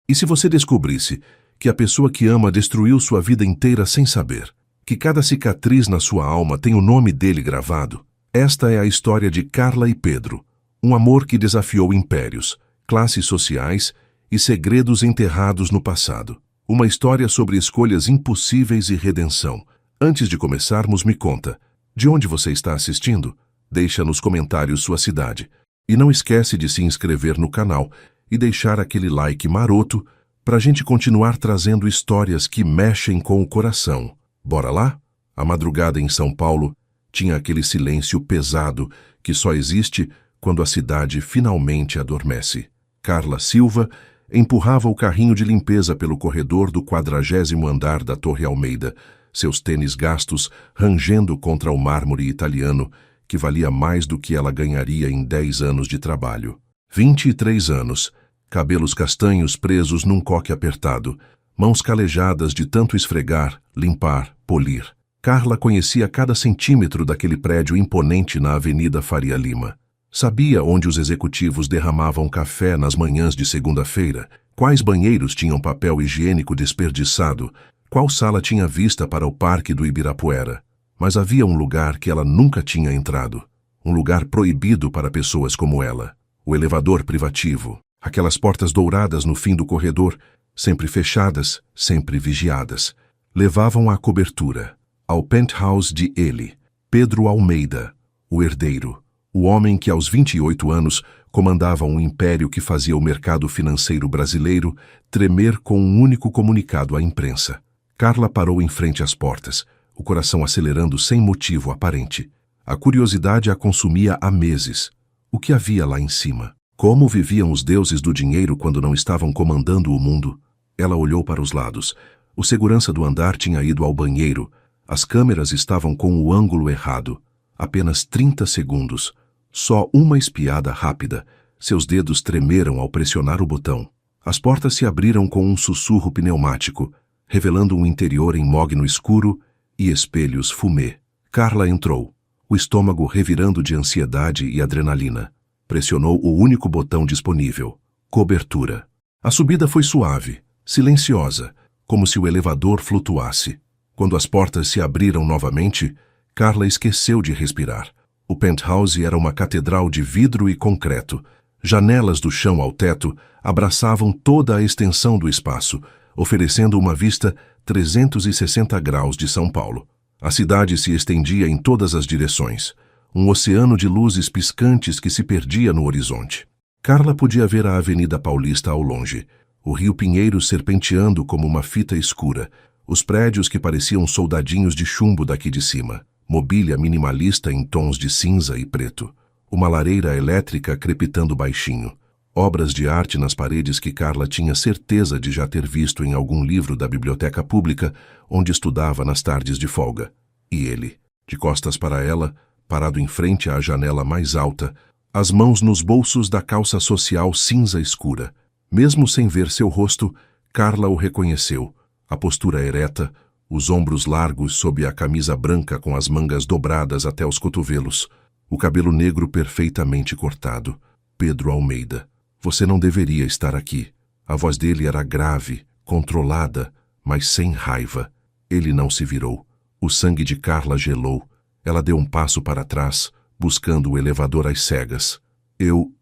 E se você descobrisse que a pessoa que ama destruiu sua vida inteira sem saber? Que cada cicatriz na sua alma tem o nome dele gravado? Esta é a história de Carla e Pedro. Um amor que desafiou impérios, classes sociais e segredos enterrados no passado. Uma história sobre escolhas impossíveis e redenção. Antes de começarmos, me conta, de onde você está assistindo? Deixa nos comentários sua cidade. E não esquece de se inscrever no canal e deixar aquele like maroto para a gente continuar trazendo histórias que mexem com o coração. Bora lá? A madrugada em São Paulo tinha aquele silêncio pesado que só existe quando a cidade finalmente adormece. Carla Silva empurrava o carrinho de limpeza pelo corredor do 40º andar da Torre Almeida, seus tênis gastos rangendo contra o mármore italiano, que valia mais do que ela ganharia em 10 anos de trabalho. 23 anos, cabelos castanhos presos num coque apertado, mãos calejadas de tanto esfregar, limpar, polir. Carla conhecia cada centímetro daquele prédio imponente na Avenida Faria Lima. Sabia onde os executivos derramavam café nas manhãs de segunda-feira, quais banheiros tinham papel higiênico desperdiçado, qual sala tinha vista para o Parque do Ibirapuera. Mas havia um lugar que ela nunca tinha entrado. Um lugar proibido para pessoas como ela. O elevador privativo. Aquelas portas douradas no fim do corredor, sempre fechadas, sempre vigiadas. Levavam à cobertura, ao penthouse de ele, Pedro Almeida, o herdeiro. O homem que aos 28 anos comandava um império que fazia o mercado financeiro brasileiro tremer com um único comunicado à imprensa. Carla parou em frente às portas, o coração acelerando sem motivo aparente. A curiosidade a consumia há meses. O que havia lá em cima? Como viviam os deuses do dinheiro quando não estavam comandando o mundo? Ela olhou para os lados. O segurança do andar tinha ido ao banheiro. As câmeras estavam com o ângulo errado. Apenas 30 segundos. Só uma espiada rápida. Seus dedos tremeram ao pressionar o botão. As portas se abriram com um sussurro pneumático, revelando um interior em mogno escuro e espelhos fumê. Carla entrou, o estômago revirando de ansiedade e adrenalina. Pressionou o único botão disponível, cobertura. A subida foi suave, silenciosa, como se o elevador flutuasse. Quando as portas se abriram novamente, Carla esqueceu de respirar. O penthouse era uma catedral de vidro e concreto. Janelas do chão ao teto abraçavam toda a extensão do espaço, oferecendo uma vista 360 graus de São Paulo. A cidade se estendia em todas as direções, um oceano de luzes piscantes que se perdia no horizonte. Carla podia ver a Avenida Paulista ao longe, o Rio Pinheiros serpenteando como uma fita escura, os prédios que pareciam soldadinhos de chumbo daqui de cima, mobília minimalista em tons de cinza e preto, uma lareira elétrica crepitando baixinho, obras de arte nas paredes que Carla tinha certeza de já ter visto em algum livro da biblioteca pública onde estudava nas tardes de folga. E ele, de costas para ela, parado em frente à janela mais alta, as mãos nos bolsos da calça social cinza escura. Mesmo sem ver seu rosto, Carla o reconheceu, a postura ereta, os ombros largos sob a camisa branca com as mangas dobradas até os cotovelos, o cabelo negro perfeitamente cortado. Pedro Almeida. Você não deveria estar aqui. A voz dele era grave, controlada, mas sem raiva. Ele não se virou. O sangue de Carla gelou. Ela deu um passo para trás, buscando o elevador às cegas. Eu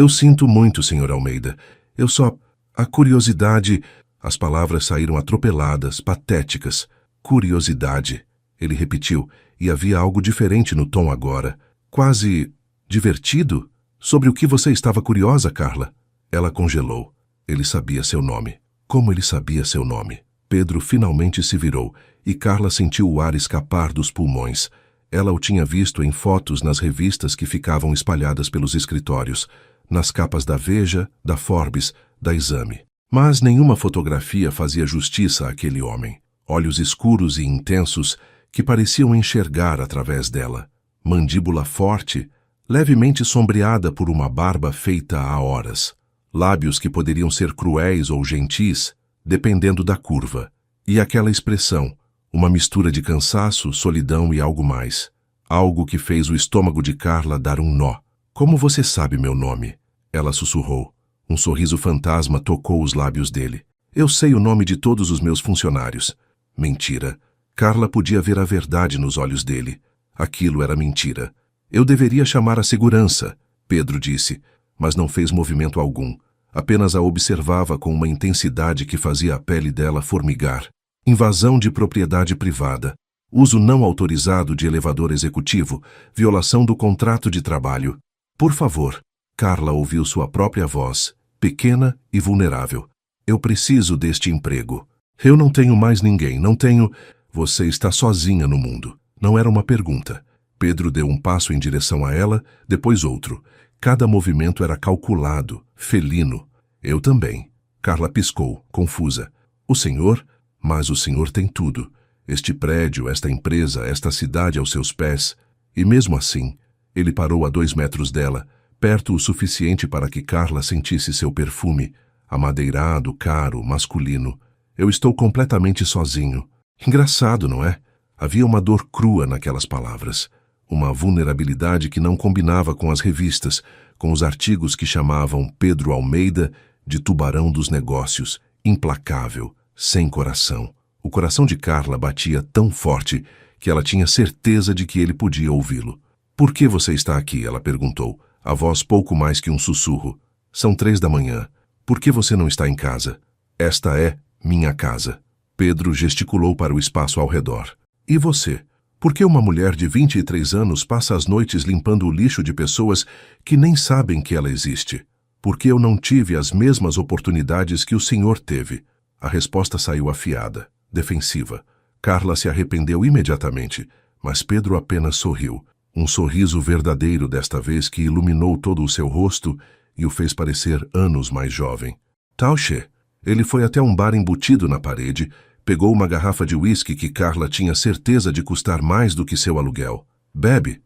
sinto muito, Sr. Almeida. A curiosidade... As palavras saíram atropeladas, patéticas. Curiosidade. Ele repetiu, e havia algo diferente no tom agora. Quase divertido? Sobre o que você estava curiosa, Carla? Ela congelou. Ele sabia seu nome. Como ele sabia seu nome? Pedro finalmente se virou, e Carla sentiu o ar escapar dos pulmões. Ela o tinha visto em fotos nas revistas que ficavam espalhadas pelos escritórios, nas capas da Veja, da Forbes, da Exame. Mas nenhuma fotografia fazia justiça àquele homem. Olhos escuros e intensos que pareciam enxergar através dela. Mandíbula forte, levemente sombreada por uma barba feita há horas. Lábios que poderiam ser cruéis ou gentis, dependendo da curva. E aquela expressão, uma mistura de cansaço, solidão e algo mais. Algo que fez o estômago de Carla dar um nó. Como você sabe meu nome? Ela sussurrou. Um sorriso fantasma tocou os lábios dele. Eu sei o nome de todos os meus funcionários. Mentira. Carla podia ver a verdade nos olhos dele. Aquilo era mentira. Eu deveria chamar a segurança, Pedro disse, mas não fez movimento algum. Apenas a observava com uma intensidade que fazia a pele dela formigar. Invasão de propriedade privada. Uso não autorizado de elevador executivo. Violação do contrato de trabalho. Por favor. Carla ouviu sua própria voz, pequena e vulnerável. Eu preciso deste emprego. Eu não tenho mais ninguém, não tenho... Você está sozinha no mundo. Não era uma pergunta. Pedro deu um passo em direção a ela, depois outro. Cada movimento era calculado, felino. Eu também. Carla piscou, confusa. O senhor? Mas o senhor tem tudo. Este prédio, esta empresa, esta cidade aos seus pés. E mesmo assim, ele parou a 2 metros dela, perto o suficiente para que Carla sentisse seu perfume, amadeirado, caro, masculino. Eu estou completamente sozinho. Engraçado, não é? Havia uma dor crua naquelas palavras. Uma vulnerabilidade que não combinava com as revistas, com os artigos que chamavam Pedro Almeida de tubarão dos negócios, implacável, sem coração. O coração de Carla batia tão forte que ela tinha certeza de que ele podia ouvi-lo. Por que você está aqui? Ela perguntou, a voz pouco mais que um sussurro. São 3 da manhã. Por que você não está em casa? Esta é minha casa. Pedro gesticulou para o espaço ao redor. E você? Por que uma mulher de 23 anos passa as noites limpando o lixo de pessoas que nem sabem que ela existe? Por que eu não tive as mesmas oportunidades que o senhor teve? A resposta saiu afiada, defensiva. Carla se arrependeu imediatamente, mas Pedro apenas sorriu. Um sorriso verdadeiro desta vez que iluminou todo o seu rosto e o fez parecer anos mais jovem. Tauche. Ele foi até um bar embutido na parede, pegou uma garrafa de uísque que Carla tinha certeza de custar mais do que seu aluguel. Bebe?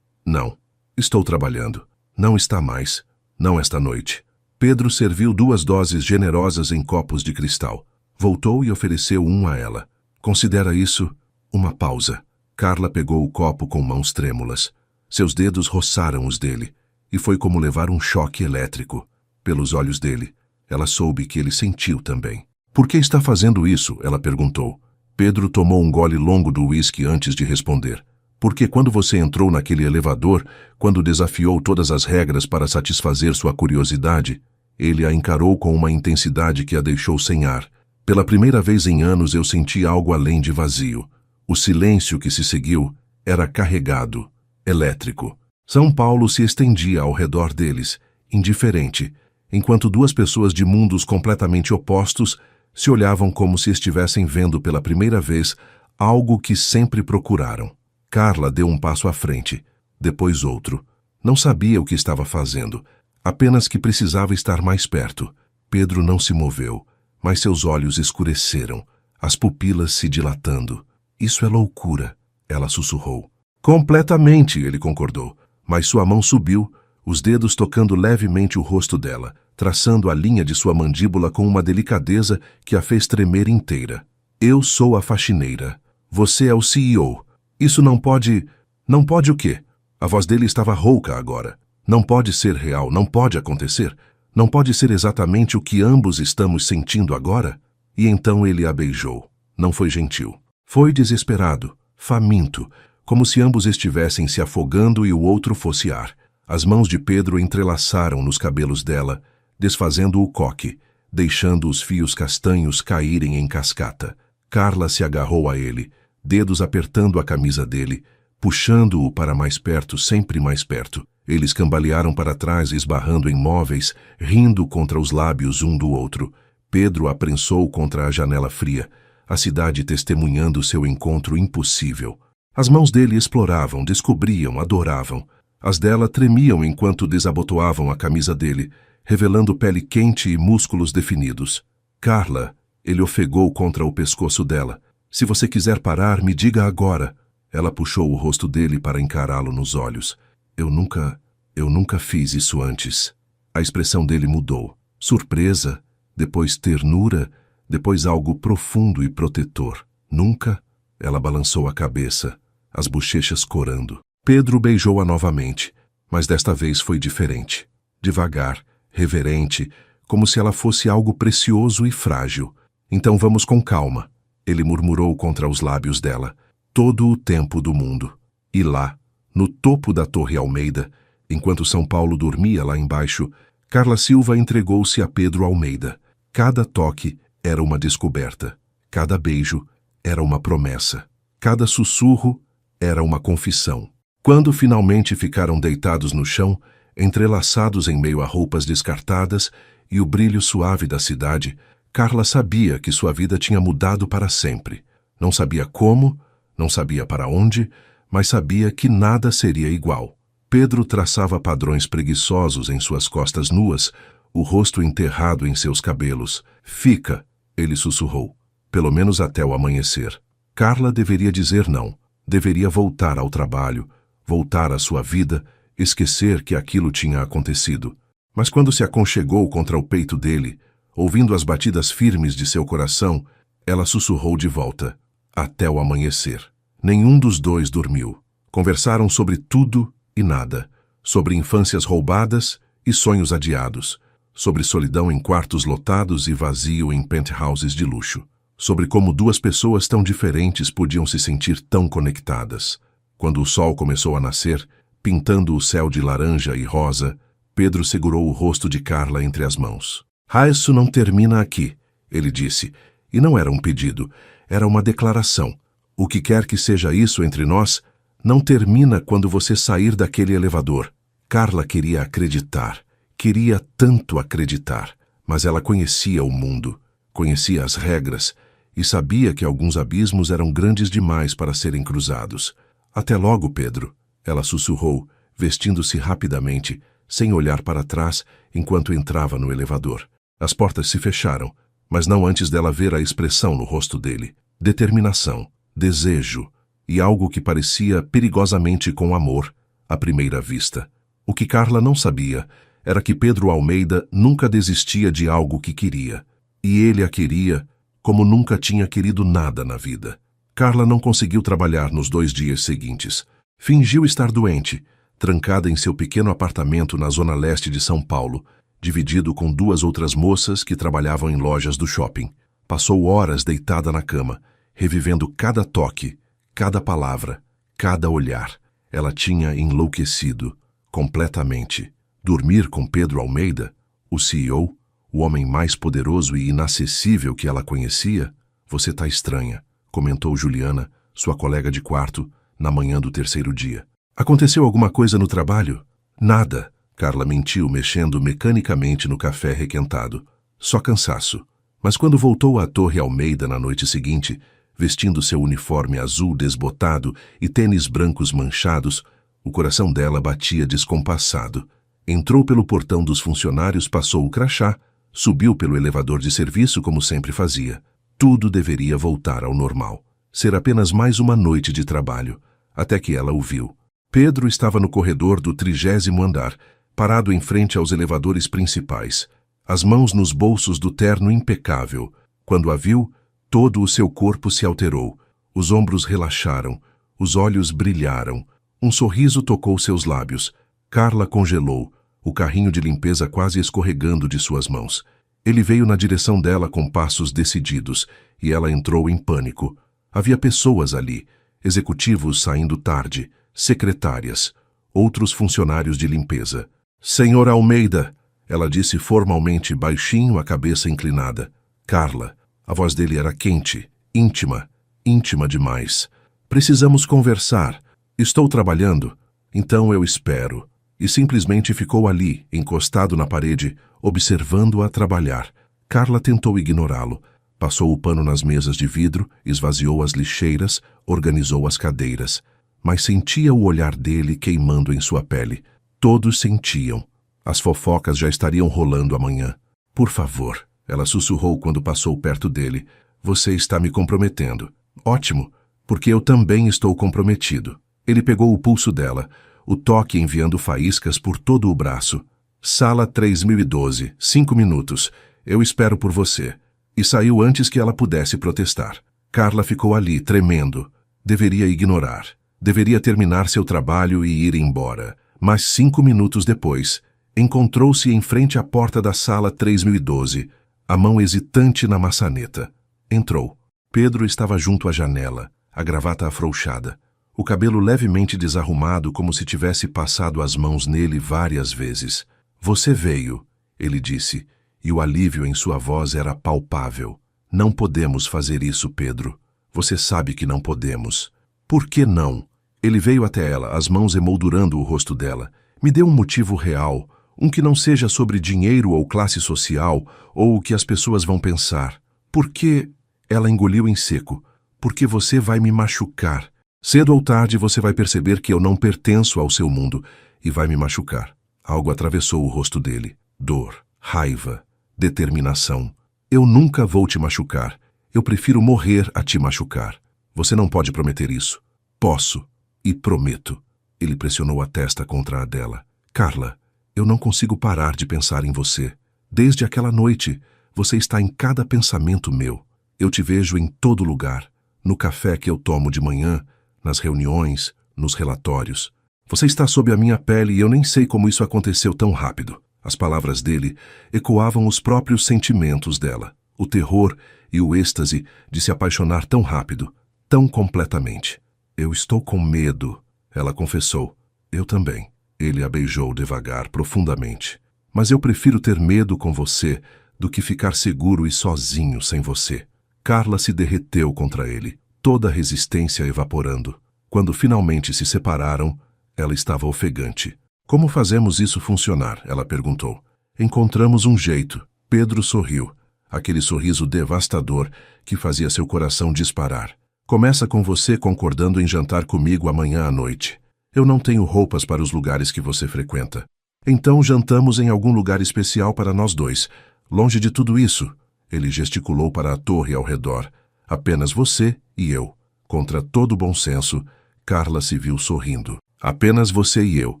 Não. Estou trabalhando. Não está mais. Não esta noite. Pedro serviu 2 doses generosas em copos de cristal. Voltou e ofereceu um a ela. Considera isso uma pausa. Carla pegou o copo com mãos trêmulas. Seus dedos roçaram os dele, e foi como levar um choque elétrico. Pelos olhos dele, ela soube que ele sentiu também. Por que está fazendo isso? Ela perguntou. Pedro tomou um gole longo do uísque antes de responder. Porque quando você entrou naquele elevador, quando desafiou todas as regras para satisfazer sua curiosidade, ele a encarou com uma intensidade que a deixou sem ar. Pela primeira vez em anos eu senti algo além de vazio. O silêncio que se seguiu era carregado, elétrico. São Paulo se estendia ao redor deles, indiferente, enquanto 2 pessoas de mundos completamente opostos se olhavam como se estivessem vendo pela primeira vez algo que sempre procuraram. Carla deu um passo à frente, depois outro. Não sabia o que estava fazendo, apenas que precisava estar mais perto. Pedro não se moveu, mas seus olhos escureceram, as pupilas se dilatando. Isso é loucura, ela sussurrou. Completamente, ele concordou, mas sua mão subiu, os dedos tocando levemente o rosto dela, traçando a linha de sua mandíbula com uma delicadeza que a fez tremer inteira. Eu sou a faxineira. Você é o CEO. Isso não pode... Não pode o quê? A voz dele estava rouca agora. Não pode ser real, não pode acontecer. Não pode ser exatamente o que ambos estamos sentindo agora? E então ele a beijou. Não foi gentil. Foi desesperado, faminto, como se ambos estivessem se afogando e o outro fosse ar. As mãos de Pedro entrelaçaram nos cabelos dela, desfazendo o coque, deixando os fios castanhos caírem em cascata. Carla se agarrou a ele, dedos apertando a camisa dele, puxando-o para mais perto, sempre mais perto. Eles cambalearam para trás, esbarrando em móveis, rindo contra os lábios um do outro. Pedro a prensou contra a janela fria, a cidade testemunhando seu encontro impossível. As mãos dele exploravam, descobriam, adoravam. As dela tremiam enquanto desabotoavam a camisa dele, revelando pele quente e músculos definidos. Carla, ele ofegou contra o pescoço dela. Se você quiser parar, me diga agora. Ela puxou o rosto dele para encará-lo nos olhos. Eu nunca fiz isso antes. A expressão dele mudou. Surpresa, depois ternura, depois algo profundo e protetor. Nunca? Ela balançou a cabeça, as bochechas corando. Pedro beijou-a novamente, mas desta vez foi diferente. Devagar, reverente, como se ela fosse algo precioso e frágil. Então vamos com calma, ele murmurou contra os lábios dela, todo o tempo do mundo. E lá, no topo da Torre Almeida, enquanto São Paulo dormia lá embaixo, Carla Silva entregou-se a Pedro Almeida. Cada toque era uma descoberta, cada beijo era uma promessa, cada sussurro era uma confissão. Quando finalmente ficaram deitados no chão, entrelaçados em meio a roupas descartadas e o brilho suave da cidade, Carla sabia que sua vida tinha mudado para sempre. Não sabia como, não sabia para onde, mas sabia que nada seria igual. Pedro traçava padrões preguiçosos em suas costas nuas, o rosto enterrado em seus cabelos. Fica, ele sussurrou, pelo menos até o amanhecer. Carla deveria dizer não, deveria voltar ao trabalho, voltar à sua vida, esquecer que aquilo tinha acontecido. Mas quando se aconchegou contra o peito dele, ouvindo as batidas firmes de seu coração, ela sussurrou de volta, até o amanhecer. Nenhum dos dois dormiu. Conversaram sobre tudo e nada, sobre infâncias roubadas e sonhos adiados, sobre solidão em quartos lotados e vazio em penthouses de luxo, sobre como duas pessoas tão diferentes podiam se sentir tão conectadas. Quando o sol começou a nascer, pintando o céu de laranja e rosa, Pedro segurou o rosto de Carla entre as mãos. Isso não termina aqui, ele disse, e não era um pedido, era uma declaração. O que quer que seja isso entre nós, não termina quando você sair daquele elevador. Carla queria acreditar, queria tanto acreditar, mas ela conhecia o mundo, conhecia as regras e sabia que alguns abismos eram grandes demais para serem cruzados. Até logo, Pedro, ela sussurrou, vestindo-se rapidamente, sem olhar para trás enquanto entrava no elevador. As portas se fecharam, mas não antes dela ver a expressão no rosto dele. Determinação, desejo e algo que parecia perigosamente com amor, à primeira vista. O que Carla não sabia era que Pedro Almeida nunca desistia de algo que queria, e ele a queria como nunca tinha querido nada na vida. Carla não conseguiu trabalhar nos 2 dias seguintes. Fingiu estar doente, trancada em seu pequeno apartamento na zona leste de São Paulo, dividido com 2 outras moças que trabalhavam em lojas do shopping. Passou horas deitada na cama, revivendo cada toque, cada palavra, cada olhar. Ela tinha enlouquecido, completamente. Dormir com Pedro Almeida, o CEO, o homem mais poderoso e inacessível que ela conhecia? Você tá estranha, comentou Juliana, sua colega de quarto, na manhã do 3º dia. Aconteceu alguma coisa no trabalho? Nada, Carla mentiu, mexendo mecanicamente no café requentado. Só cansaço. Mas quando voltou à Torre Almeida na noite seguinte, vestindo seu uniforme azul desbotado e tênis brancos manchados, o coração dela batia descompassado. Entrou pelo portão dos funcionários, passou o crachá, subiu pelo elevador de serviço como sempre fazia. Tudo deveria voltar ao normal. Ser apenas mais uma noite de trabalho, até que ela o viu. Pedro estava no corredor do 30º andar, parado em frente aos elevadores principais, as mãos nos bolsos do terno impecável. Quando a viu, todo o seu corpo se alterou, os ombros relaxaram, os olhos brilharam, um sorriso tocou seus lábios. Carla congelou, o carrinho de limpeza quase escorregando de suas mãos. Ele veio na direção dela com passos decididos, e ela entrou em pânico. Havia pessoas ali, executivos saindo tarde, secretárias, outros funcionários de limpeza. Senhor Almeida, ela disse formalmente, baixinho, a cabeça inclinada. Carla. A voz dele era quente, íntima, íntima demais. Precisamos conversar. Estou trabalhando, então eu espero. E simplesmente ficou ali, encostado na parede, observando-a trabalhar. Carla tentou ignorá-lo. Passou o pano nas mesas de vidro, esvaziou as lixeiras, organizou as cadeiras. Mas sentia o olhar dele queimando em sua pele. Todos sentiam. As fofocas já estariam rolando amanhã. Por favor, ela sussurrou quando passou perto dele. Você está me comprometendo. Ótimo, porque eu também estou comprometido. Ele pegou o pulso dela, o toque enviando faíscas por todo o braço. Sala 3012, 5 minutos. Eu espero por você. E saiu antes que ela pudesse protestar. Carla ficou ali, tremendo. Deveria ignorar. Deveria terminar seu trabalho e ir embora. Mas 5 minutos depois, Encontrou-se em frente à porta da sala 3012, a mão hesitante na maçaneta. Entrou. Pedro estava junto à janela, a gravata afrouxada, o cabelo levemente desarrumado como se tivesse passado as mãos nele várias vezes. Você veio, ele disse, e o alívio em sua voz era palpável. Não podemos fazer isso, Pedro. Você sabe que não podemos. Por que não? Ele veio até ela, as mãos emoldurando o rosto dela. Me dê um motivo real, um que não seja sobre dinheiro ou classe social, ou o que as pessoas vão pensar. Por que... Ela engoliu em seco. Porque você vai me machucar. Cedo ou tarde você vai perceber que eu não pertenço ao seu mundo e vai me machucar. Algo atravessou o rosto dele. Dor, raiva, determinação. Eu nunca vou te machucar. Eu prefiro morrer a te machucar. Você não pode prometer isso. Posso. E prometo. Ele pressionou a testa contra a dela. Carla, eu não consigo parar de pensar em você. Desde aquela noite, você está em cada pensamento meu. Eu te vejo em todo lugar. No café que eu tomo de manhã, nas reuniões, nos relatórios. Você está sob a minha pele e eu nem sei como isso aconteceu tão rápido. As palavras dele ecoavam os próprios sentimentos dela. O terror e o êxtase de se apaixonar tão rápido, tão completamente. Eu estou com medo, ela confessou. Eu também. Ele a beijou devagar, profundamente. Mas eu prefiro ter medo com você do que ficar seguro e sozinho sem você. Carla se derreteu contra ele, toda a resistência evaporando. Quando finalmente se separaram, ela estava ofegante. Como fazemos isso funcionar? Ela perguntou. Encontramos um jeito. Pedro sorriu. Aquele sorriso devastador que fazia seu coração disparar. Começa com você concordando em jantar comigo amanhã à noite. Eu não tenho roupas para os lugares que você frequenta. Então jantamos em algum lugar especial para nós dois. Longe de tudo isso. Ele gesticulou para a torre ao redor. Apenas você e eu. Contra todo bom senso, Carla se viu sorrindo. Apenas você e eu.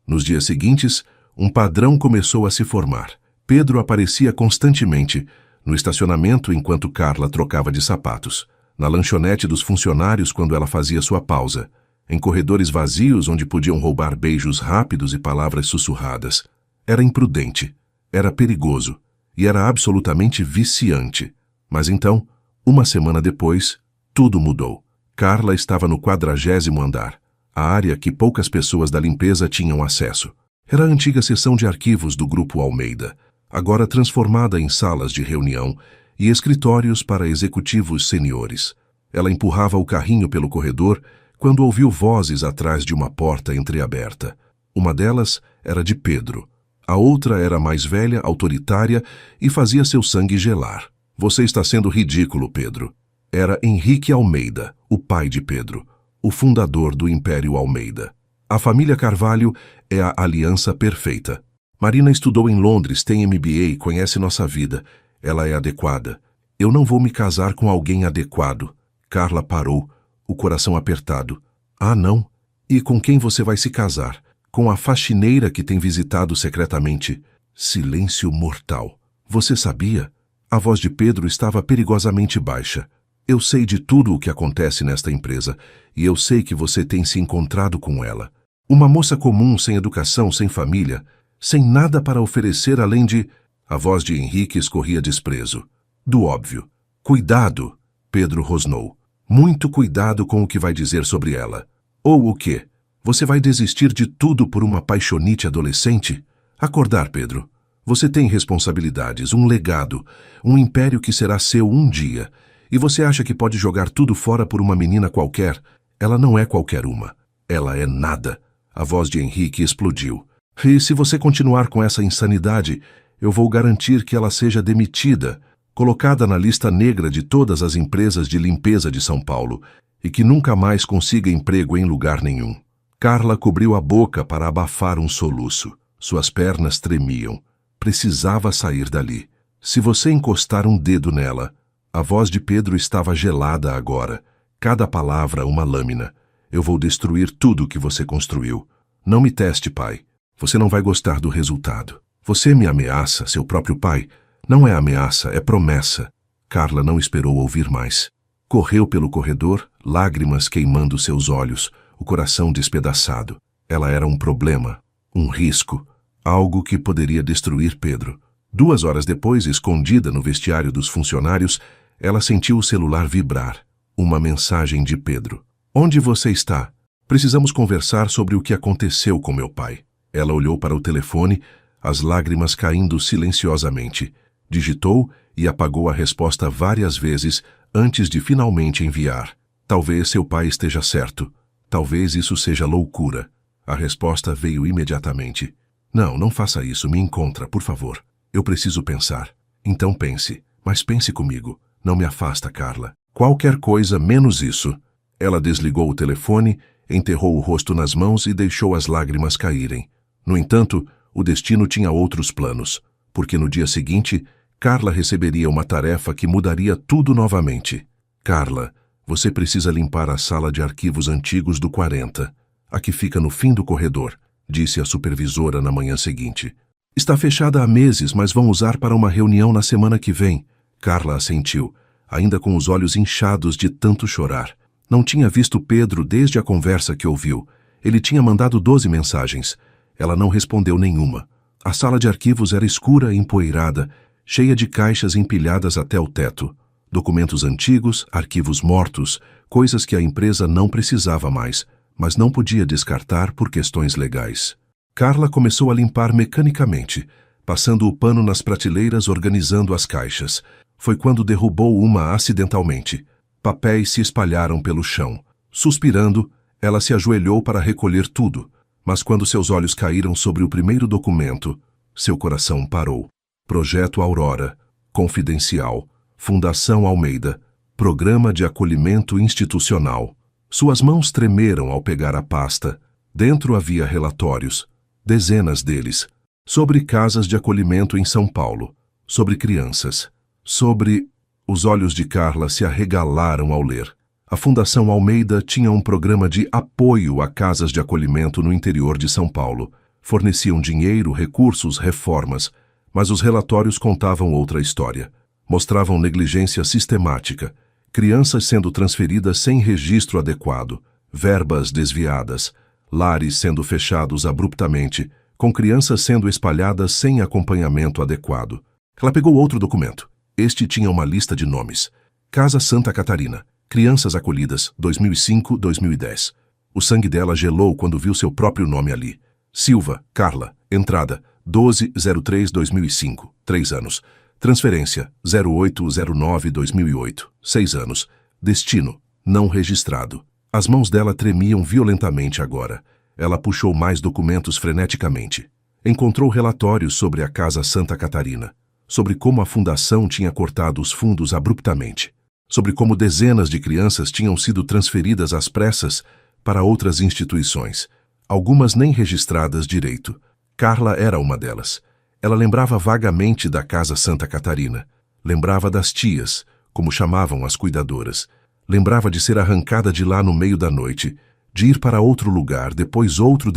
Nos dias seguintes, um padrão começou a se formar. Pedro aparecia constantemente no estacionamento enquanto Carla trocava de sapatos, na lanchonete dos funcionários quando ela fazia sua pausa, em corredores vazios onde podiam roubar beijos rápidos e palavras sussurradas. Era imprudente, era perigoso e era absolutamente viciante. Mas então, uma semana depois, tudo mudou. Carla estava no 40º andar, a área que poucas pessoas da limpeza tinham acesso. Era a antiga seção de arquivos do Grupo Almeida, agora transformada em salas de reunião e escritórios para executivos seniores. Ela empurrava o carrinho pelo corredor quando ouviu vozes atrás de uma porta entreaberta. Uma delas era de Pedro. A outra era mais velha, autoritária e fazia seu sangue gelar. Você está sendo ridículo, Pedro. Era Henrique Almeida, o pai de Pedro, o fundador do Império Almeida. A família Carvalho é a aliança perfeita. Marina estudou em Londres, tem MBA, conhece nossa vida. Ela é adequada. Eu não vou me casar com alguém adequado. Carla parou, o coração apertado. Ah, não? E com quem você vai se casar? Com a faxineira que tem visitado secretamente? Silêncio mortal. Você sabia? A voz de Pedro estava perigosamente baixa. Eu sei de tudo o que acontece nesta empresa, e eu sei que você tem se encontrado com ela. Uma moça comum, sem educação, sem família, sem nada para oferecer além de... A voz de Henrique escorria desprezo. Do óbvio. Cuidado, Pedro rosnou. Muito cuidado com o que vai dizer sobre ela. Ou o quê? Você vai desistir de tudo por uma paixonite adolescente? Acordar, Pedro. Você tem responsabilidades, um legado, um império que será seu um dia. E você acha que pode jogar tudo fora por uma menina qualquer? Ela não é qualquer uma. Ela é nada. A voz de Henrique explodiu. E se você continuar com essa insanidade, eu vou garantir que ela seja demitida, colocada na lista negra de todas as empresas de limpeza de São Paulo, e que nunca mais consiga emprego em lugar nenhum. Carla cobriu a boca para abafar um soluço. Suas pernas tremiam. Precisava sair dali. Se você encostar um dedo nela... A voz de Pedro estava gelada agora. Cada palavra uma lâmina. Eu vou destruir tudo que você construiu. Não me teste, pai. Você não vai gostar do resultado. Você me ameaça, seu próprio pai. Não é ameaça, é promessa. Carla não esperou ouvir mais. Correu pelo corredor, lágrimas queimando seus olhos, o coração despedaçado. Ela era um problema, um risco, Algo que poderia destruir Pedro. 2 horas depois, escondida no vestiário dos funcionários, ela sentiu o celular vibrar. Uma mensagem de Pedro. Onde você está? Precisamos conversar sobre o que aconteceu com meu pai. Ela olhou para o telefone, as lágrimas caindo silenciosamente. Digitou e apagou a resposta várias vezes antes de finalmente enviar. Talvez seu pai esteja certo. Talvez isso seja loucura. A resposta veio imediatamente. Não, não faça isso, me encontra, por favor. Eu preciso pensar. Então pense, mas pense comigo. Não me afasta, Carla. Qualquer coisa menos isso. Ela desligou o telefone, enterrou o rosto nas mãos e deixou as lágrimas caírem. No entanto, o destino tinha outros planos, porque no dia seguinte, Carla receberia uma tarefa que mudaria tudo novamente. Carla, você precisa limpar a sala de arquivos antigos do 40. A que fica no fim do corredor, disse a supervisora na manhã seguinte. Está fechada há meses, mas vão usar para uma reunião na semana que vem. Carla assentiu, ainda com os olhos inchados de tanto chorar. Não tinha visto Pedro desde a conversa que ouviu. Ele tinha mandado 12 mensagens. Ela não respondeu nenhuma. A sala de arquivos era escura e empoeirada, cheia de caixas empilhadas até o teto. Documentos antigos, arquivos mortos, coisas que a empresa não precisava mais, mas não podia descartar por questões legais. Carla começou a limpar mecanicamente, passando o pano nas prateleiras, organizando as caixas. Foi quando derrubou uma acidentalmente. Papéis se espalharam pelo chão. Suspirando, ela se ajoelhou para recolher tudo, mas quando seus olhos caíram sobre o primeiro documento, seu coração parou. Projeto Aurora, Confidencial, Fundação Almeida, Programa de Acolhimento Institucional. Suas mãos tremeram ao pegar a pasta. Dentro havia relatórios, dezenas deles, sobre casas de acolhimento em São Paulo, sobre crianças, sobre... Os olhos de Carla se arregalaram ao ler. A Fundação Almeida tinha um programa de apoio a casas de acolhimento no interior de São Paulo. Forneciam dinheiro, recursos, reformas, mas os relatórios contavam outra história. Mostravam negligência sistemática, crianças sendo transferidas sem registro adequado, verbas desviadas, lares sendo fechados abruptamente, com crianças sendo espalhadas sem acompanhamento adequado. Ela pegou outro documento. Este tinha uma lista de nomes. Casa Santa Catarina, Crianças Acolhidas, 2005-2010. O sangue dela gelou quando viu seu próprio nome ali. Silva, Carla, entrada, 12/03/2005, 3 anos. Transferência, 08/09/2008, 6 anos. Destino, não registrado. As mãos dela tremiam violentamente agora. Ela puxou mais documentos freneticamente. Encontrou relatórios sobre a Casa Santa Catarina, sobre como a fundação tinha cortado os fundos abruptamente, sobre como dezenas de crianças tinham sido transferidas às pressas para outras instituições, algumas nem registradas direito. Carla era uma delas. Ela lembrava vagamente da Casa Santa Catarina, lembrava das tias, como chamavam as cuidadoras, lembrava de ser arrancada de lá no meio da noite, de ir para outro lugar, depois outro,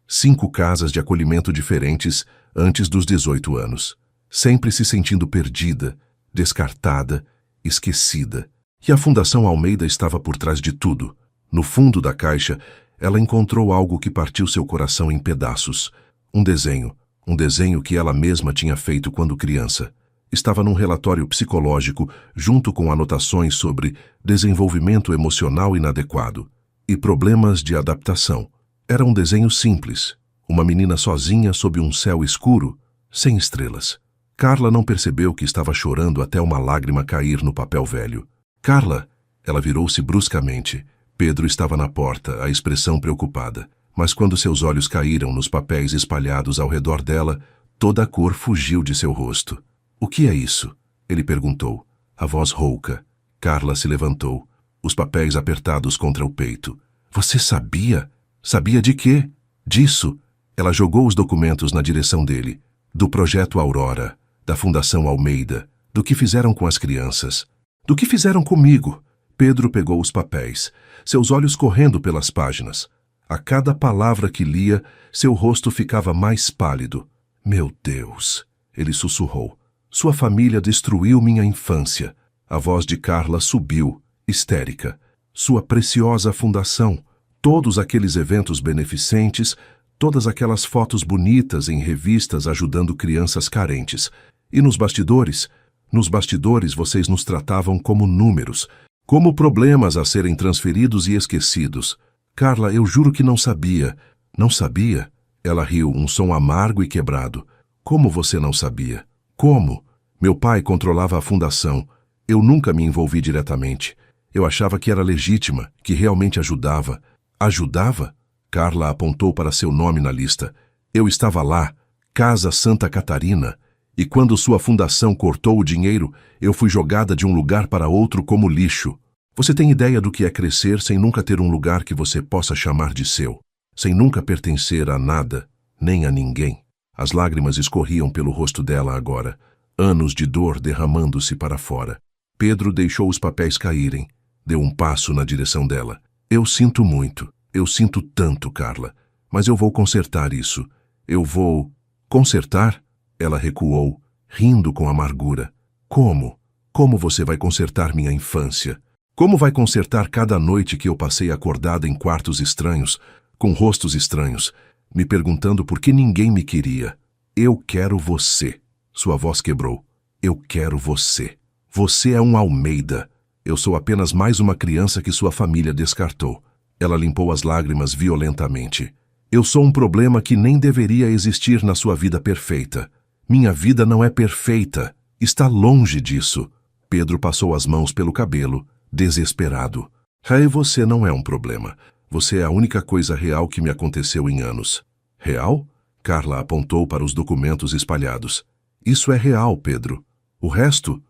5 casas de acolhimento diferentes antes dos 18 anos. Sempre se sentindo perdida, descartada, esquecida. E a Fundação Almeida estava por trás de tudo. No fundo da caixa, ela encontrou algo que partiu seu coração em pedaços. Um desenho que ela mesma tinha feito quando criança. Estava num relatório psicológico, junto com anotações sobre desenvolvimento emocional inadequado e problemas de adaptação. Era um desenho simples, uma menina sozinha sob um céu escuro, sem estrelas. Carla não percebeu que estava chorando até uma lágrima cair no papel velho. Carla! Ela virou-se bruscamente. Pedro estava na porta, a expressão preocupada. Mas quando seus olhos caíram nos papéis espalhados ao redor dela, toda a cor fugiu de seu rosto. O que é isso? Ele perguntou. A voz rouca. Carla se levantou, os papéis apertados contra o peito. Você sabia? Sabia de quê? Disso. Ela jogou os documentos na direção dele. Do Projeto Aurora, da Fundação Almeida, do que fizeram com as crianças. Do que fizeram comigo. Pedro pegou os papéis, seus olhos correndo pelas páginas. A cada palavra que lia, seu rosto ficava mais pálido. Meu Deus! Ele sussurrou. Sua família destruiu minha infância. A voz de Carla subiu, histérica. Sua preciosa fundação, todos aqueles eventos beneficentes, Todas aquelas fotos bonitas em revistas ajudando crianças carentes. E nos bastidores? Nos bastidores vocês nos tratavam como números, como problemas a serem transferidos e esquecidos. Carla, eu juro que não sabia. Não sabia? Ela riu, um som amargo e quebrado. Como você não sabia? Como? Meu pai controlava a fundação. Eu nunca me envolvi diretamente. Eu achava que era legítima, que realmente ajudava. Ajudava? Carla apontou para seu nome na lista. Eu estava lá, Casa Santa Catarina, e quando sua fundação cortou o dinheiro, eu fui jogada de um lugar para outro como lixo. Você tem ideia do que é crescer sem nunca ter um lugar que você possa chamar de seu, sem nunca pertencer a nada, nem a ninguém? As lágrimas escorriam pelo rosto dela agora, anos de dor derramando-se para fora. Pedro deixou os papéis caírem, deu um passo na direção dela. Eu sinto muito. Eu sinto tanto, Carla, mas eu vou consertar isso. Eu vou... Consertar? Ela recuou, rindo com amargura. Como? Como você vai consertar minha infância? Como vai consertar cada noite que eu passei acordada em quartos estranhos, com rostos estranhos, me perguntando por que ninguém me queria? Eu quero você. Sua voz quebrou. Eu quero você. Você é um Almeida. Eu sou apenas mais uma criança que sua família descartou. Ela limpou as lágrimas violentamente. Eu sou um problema que nem deveria existir na sua vida perfeita. Minha vida não é perfeita. Está longe disso. Pedro passou as mãos pelo cabelo, desesperado. Hey, você não é um problema. Você é a única coisa real que me aconteceu em anos. Real? Carla apontou para os documentos espalhados. Isso é real, Pedro. O resto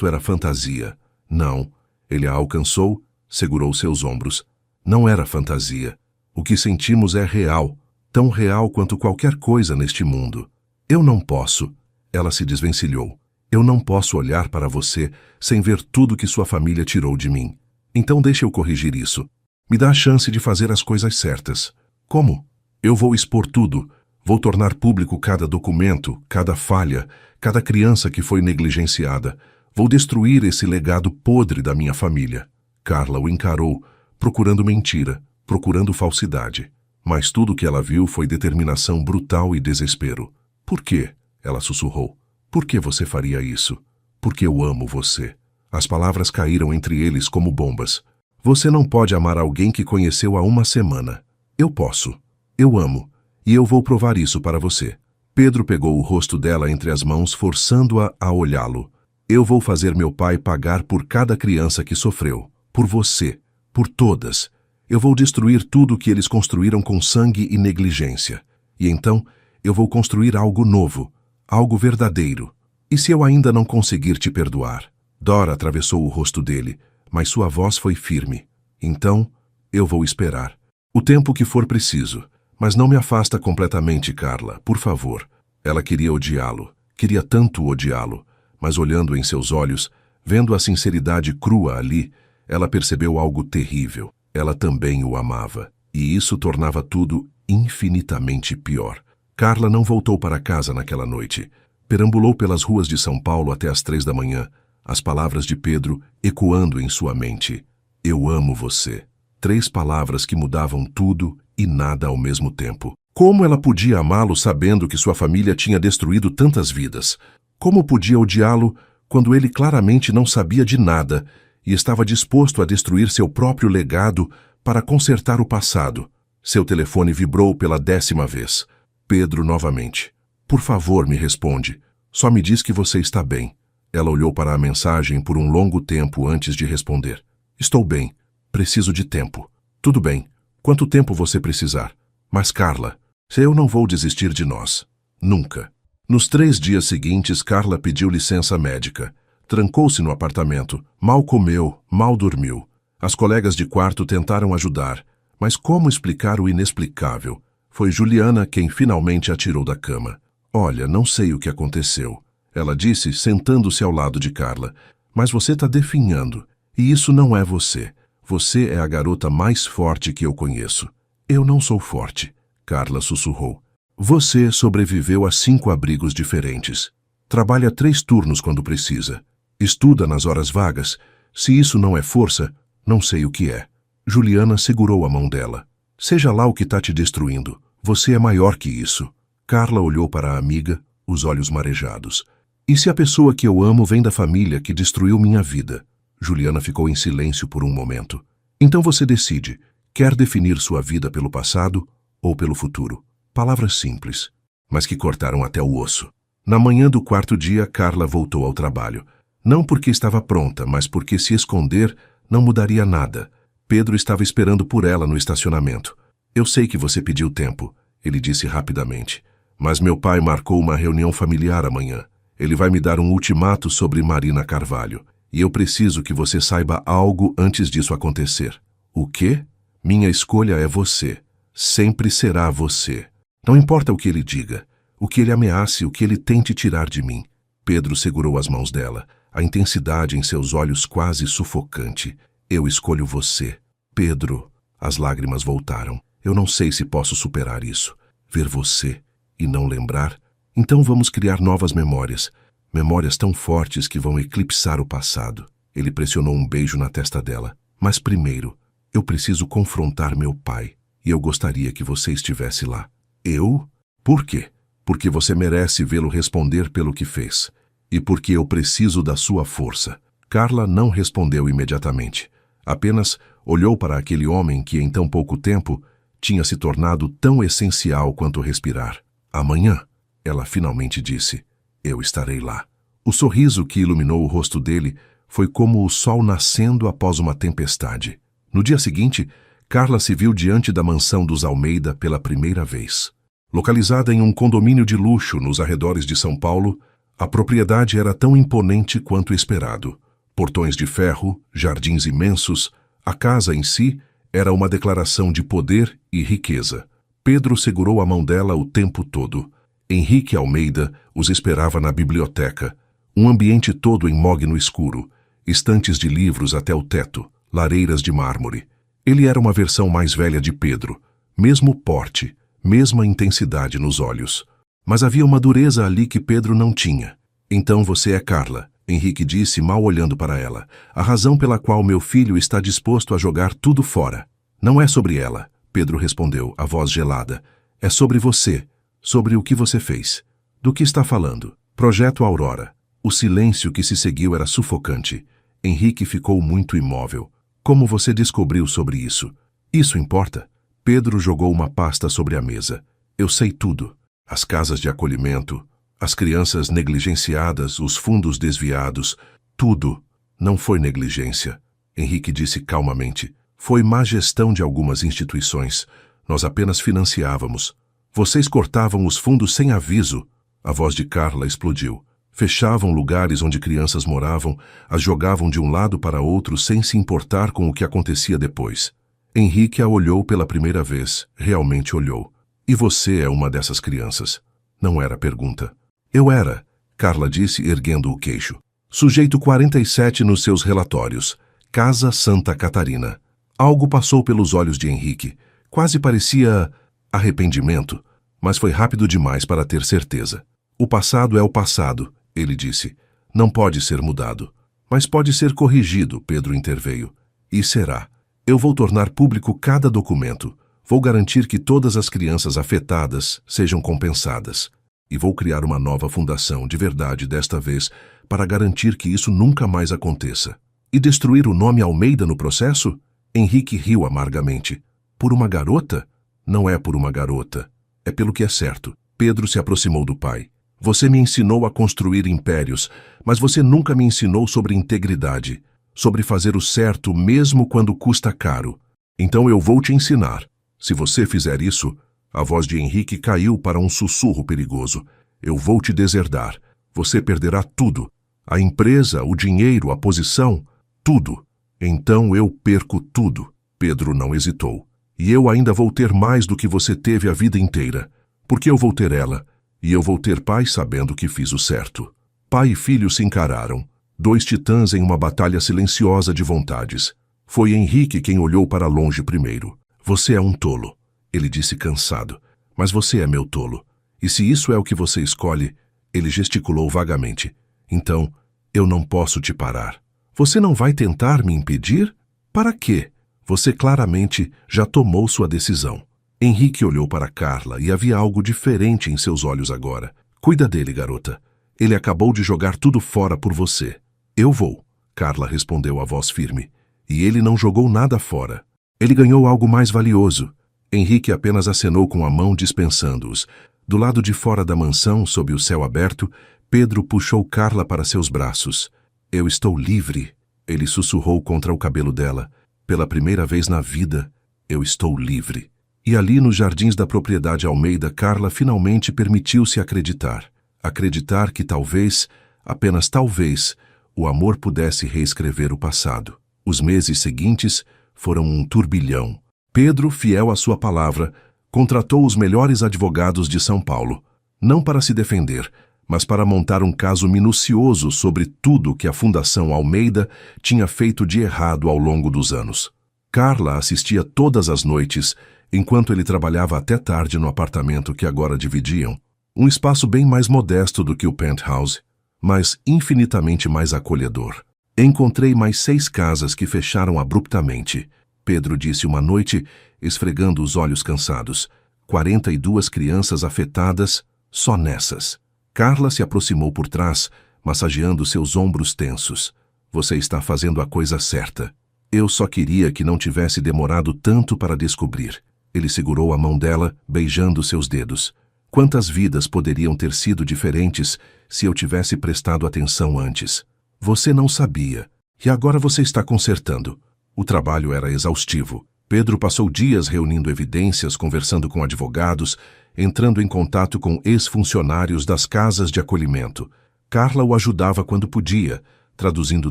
era fantasia. Não. Ele a alcançou, segurou seus ombros. Não era fantasia. O que sentimos é real, tão real quanto qualquer coisa neste mundo. Eu não posso. Ela se desvencilhou. Eu não posso olhar para você sem ver tudo que sua família tirou de mim. Então deixe eu corrigir isso. Me dá a chance de fazer as coisas certas. Como? Eu vou expor tudo. Vou tornar público cada documento, cada falha, cada criança que foi negligenciada. Vou destruir esse legado podre da minha família. Carla o encarou, procurando mentira, procurando falsidade. Mas tudo que ela viu foi determinação brutal e desespero. Por quê? Ela sussurrou. Por que você faria isso? Porque eu amo você. As palavras caíram entre eles como bombas. Você não pode amar alguém que conheceu há uma semana. Eu posso. Eu amo. E eu vou provar isso para você. Pedro pegou o rosto dela entre as mãos, forçando-a a olhá-lo. Eu vou fazer meu pai pagar por cada criança que sofreu. Por você. Por todas. Eu vou destruir tudo que eles construíram com sangue e negligência. E então, eu vou construir algo novo. Algo verdadeiro. E se eu ainda não conseguir te perdoar? Dora atravessou o rosto dele, mas sua voz foi firme. Então, eu vou esperar. O tempo que for preciso. Mas não me afasta completamente, Carla, por favor. Ela queria odiá-lo. Queria tanto odiá-lo. Mas olhando em seus olhos, vendo a sinceridade crua ali, ela percebeu algo terrível. Ela também o amava. E isso tornava tudo infinitamente pior. Carla não voltou para casa naquela noite. Perambulou pelas ruas de São Paulo até às 3 da manhã, as palavras de Pedro ecoando em sua mente. Eu amo você. 3 palavras que mudavam tudo e nada ao mesmo tempo. Como ela podia amá-lo sabendo que sua família tinha destruído tantas vidas? Como podia odiá-lo quando ele claramente não sabia de nada e estava disposto a destruir seu próprio legado para consertar o passado? Seu telefone vibrou pela 10ª vez. Pedro novamente. Por favor, me responde. Só me diz que você está bem. Ela olhou para a mensagem por um longo tempo antes de responder. Estou bem. Preciso de tempo. Tudo bem. Quanto tempo você precisar? Mas, Carla, eu não vou desistir de nós. Nunca. Nos 3 dias seguintes, Carla pediu licença médica. Trancou-se no apartamento. Mal comeu, mal dormiu. As colegas de quarto tentaram ajudar. Mas como explicar o inexplicável? Foi Juliana quem finalmente a tirou da cama. Olha, não sei o que aconteceu. Ela disse, sentando-se ao lado de Carla. Mas você está definhando. E isso não é você. Você é a garota mais forte que eu conheço. Eu não sou forte, Carla sussurrou. Você sobreviveu a 5 abrigos diferentes. Trabalha 3 turnos quando precisa. Estuda nas horas vagas. Se isso não é força, não sei o que é. Juliana segurou a mão dela. Seja lá o que está te destruindo. Você é maior que isso. Carla olhou para a amiga, os olhos marejados. E se a pessoa que eu amo vem da família que destruiu minha vida? Juliana ficou em silêncio por um momento. Então você decide, quer definir sua vida pelo passado ou pelo futuro? Palavras simples, mas que cortaram até o osso. Na manhã do quarto dia, Carla voltou ao trabalho. Não porque estava pronta, mas porque se esconder não mudaria nada. Pedro estava esperando por ela no estacionamento. Eu sei que você pediu tempo, ele disse rapidamente. Mas meu pai marcou uma reunião familiar amanhã. Ele vai me dar um ultimato sobre Marina Carvalho. E eu preciso que você saiba algo antes disso acontecer. O quê? Minha escolha é você. Sempre será você. Não importa o que ele diga, o que ele ameace, o que ele tente tirar de mim. Pedro segurou as mãos dela, a intensidade em seus olhos quase sufocante. Eu escolho você. Pedro. As lágrimas voltaram. Eu não sei se posso superar isso. Ver você e não lembrar. Então vamos criar novas memórias. Memórias tão fortes que vão eclipsar o passado. Ele pressionou um beijo na testa dela. Mas primeiro, eu preciso confrontar meu pai. E eu gostaria que você estivesse lá. Eu? Por quê? Porque você merece vê-lo responder pelo que fez. E porque eu preciso da sua força. Carla não respondeu imediatamente. Apenas olhou para aquele homem que em tão pouco tempo tinha se tornado tão essencial quanto respirar. Amanhã, ela finalmente disse, eu estarei lá. O sorriso que iluminou o rosto dele foi como o sol nascendo após uma tempestade. No dia seguinte, Carla se viu diante da mansão dos Almeida pela primeira vez. Localizada em um condomínio de luxo nos arredores de São Paulo, a propriedade era tão imponente quanto esperado. Portões de ferro, jardins imensos, a casa em si era uma declaração de poder e riqueza. Pedro segurou a mão dela o tempo todo. Henrique Almeida os esperava na biblioteca, um ambiente todo em mogno escuro, estantes de livros até o teto, lareiras de mármore. Ele era uma versão mais velha de Pedro, mesmo porte, mesma intensidade nos olhos. Mas havia uma dureza ali que Pedro não tinha. Então você é Carla, Henrique disse mal olhando para ela. A razão pela qual meu filho está disposto a jogar tudo fora. Não é sobre ela, Pedro respondeu, a voz gelada. É sobre você, sobre o que você fez. Do que está falando? Projeto Aurora. O silêncio que se seguiu era sufocante. Henrique ficou muito imóvel. Como você descobriu sobre isso? Isso importa? Pedro jogou uma pasta sobre a mesa. Eu sei tudo. As casas de acolhimento, as crianças negligenciadas, os fundos desviados, tudo. Não foi negligência, Henrique disse calmamente. Foi má gestão de algumas instituições. Nós apenas financiávamos. Vocês cortavam os fundos sem aviso. A voz de Carla explodiu. Fechavam lugares onde crianças moravam, as jogavam de um lado para outro sem se importar com o que acontecia depois. Henrique a olhou pela primeira vez, realmente olhou. E você é uma dessas crianças? Não era pergunta. Eu era, Carla disse erguendo o queixo. Sujeito 47 nos seus relatórios. Casa Santa Catarina. Algo passou pelos olhos de Henrique. Quase parecia arrependimento, mas foi rápido demais para ter certeza. O passado é o passado, ele disse. Não pode ser mudado. Mas pode ser corrigido, Pedro interveio. E será. Eu vou tornar público cada documento. Vou garantir que todas as crianças afetadas sejam compensadas. E vou criar uma nova fundação de verdade desta vez para garantir que isso nunca mais aconteça. E destruir o nome Almeida no processo? Henrique riu amargamente. Por uma garota? Não é por uma garota. É pelo que é certo. Pedro se aproximou do pai. Você me ensinou a construir impérios, mas você nunca me ensinou sobre integridade, sobre fazer o certo mesmo quando custa caro. Então eu vou te ensinar. Se você fizer isso, a voz de Henrique caiu para um sussurro perigoso. Eu vou te deserdar. Você perderá tudo. A empresa, o dinheiro, a posição, tudo. Então eu perco tudo. Pedro não hesitou. E eu ainda vou ter mais do que você teve a vida inteira. Porque eu vou ter ela. E eu vou ter paz sabendo que fiz o certo. Pai e filho se encararam. Dois titãs em uma batalha silenciosa de vontades. Foi Henrique quem olhou para longe primeiro. Você é um tolo, ele disse cansado. Mas você é meu tolo. E se isso é o que você escolhe, ele gesticulou vagamente. Então, eu não posso te parar. Você não vai tentar me impedir? Para quê? Você claramente já tomou sua decisão. Henrique olhou para Carla e havia algo diferente em seus olhos agora. Cuida dele, garota. Ele acabou de jogar tudo fora por você. Eu vou, Carla respondeu a voz firme. E ele não jogou nada fora. Ele ganhou algo mais valioso. Henrique apenas acenou com a mão dispensando-os. Do lado de fora da mansão, sob o céu aberto, Pedro puxou Carla para seus braços. Eu estou livre, ele sussurrou contra o cabelo dela. Pela primeira vez na vida, eu estou livre. E ali nos jardins da propriedade Almeida, Carla finalmente permitiu-se acreditar. Acreditar que talvez, apenas talvez, o amor pudesse reescrever o passado. Os meses seguintes foram um turbilhão. Pedro, fiel à sua palavra, contratou os melhores advogados de São Paulo, não para se defender, mas para montar um caso minucioso sobre tudo que a Fundação Almeida tinha feito de errado ao longo dos anos. Carla assistia todas as noites, enquanto ele trabalhava até tarde no apartamento que agora dividiam, um espaço bem mais modesto do que o penthouse, mas infinitamente mais acolhedor. Encontrei mais 6 casas que fecharam abruptamente, Pedro disse uma noite, esfregando os olhos cansados. 42 crianças afetadas, só nessas. Carla se aproximou por trás, massageando seus ombros tensos. Você está fazendo a coisa certa. Eu só queria que não tivesse demorado tanto para descobrir. Ele segurou a mão dela, beijando seus dedos. Quantas vidas poderiam ter sido diferentes se eu tivesse prestado atenção antes? Você não sabia. E agora você está consertando. O trabalho era exaustivo. Pedro passou dias reunindo evidências, conversando com advogados, entrando em contato com ex-funcionários das casas de acolhimento. Carla o ajudava quando podia, traduzindo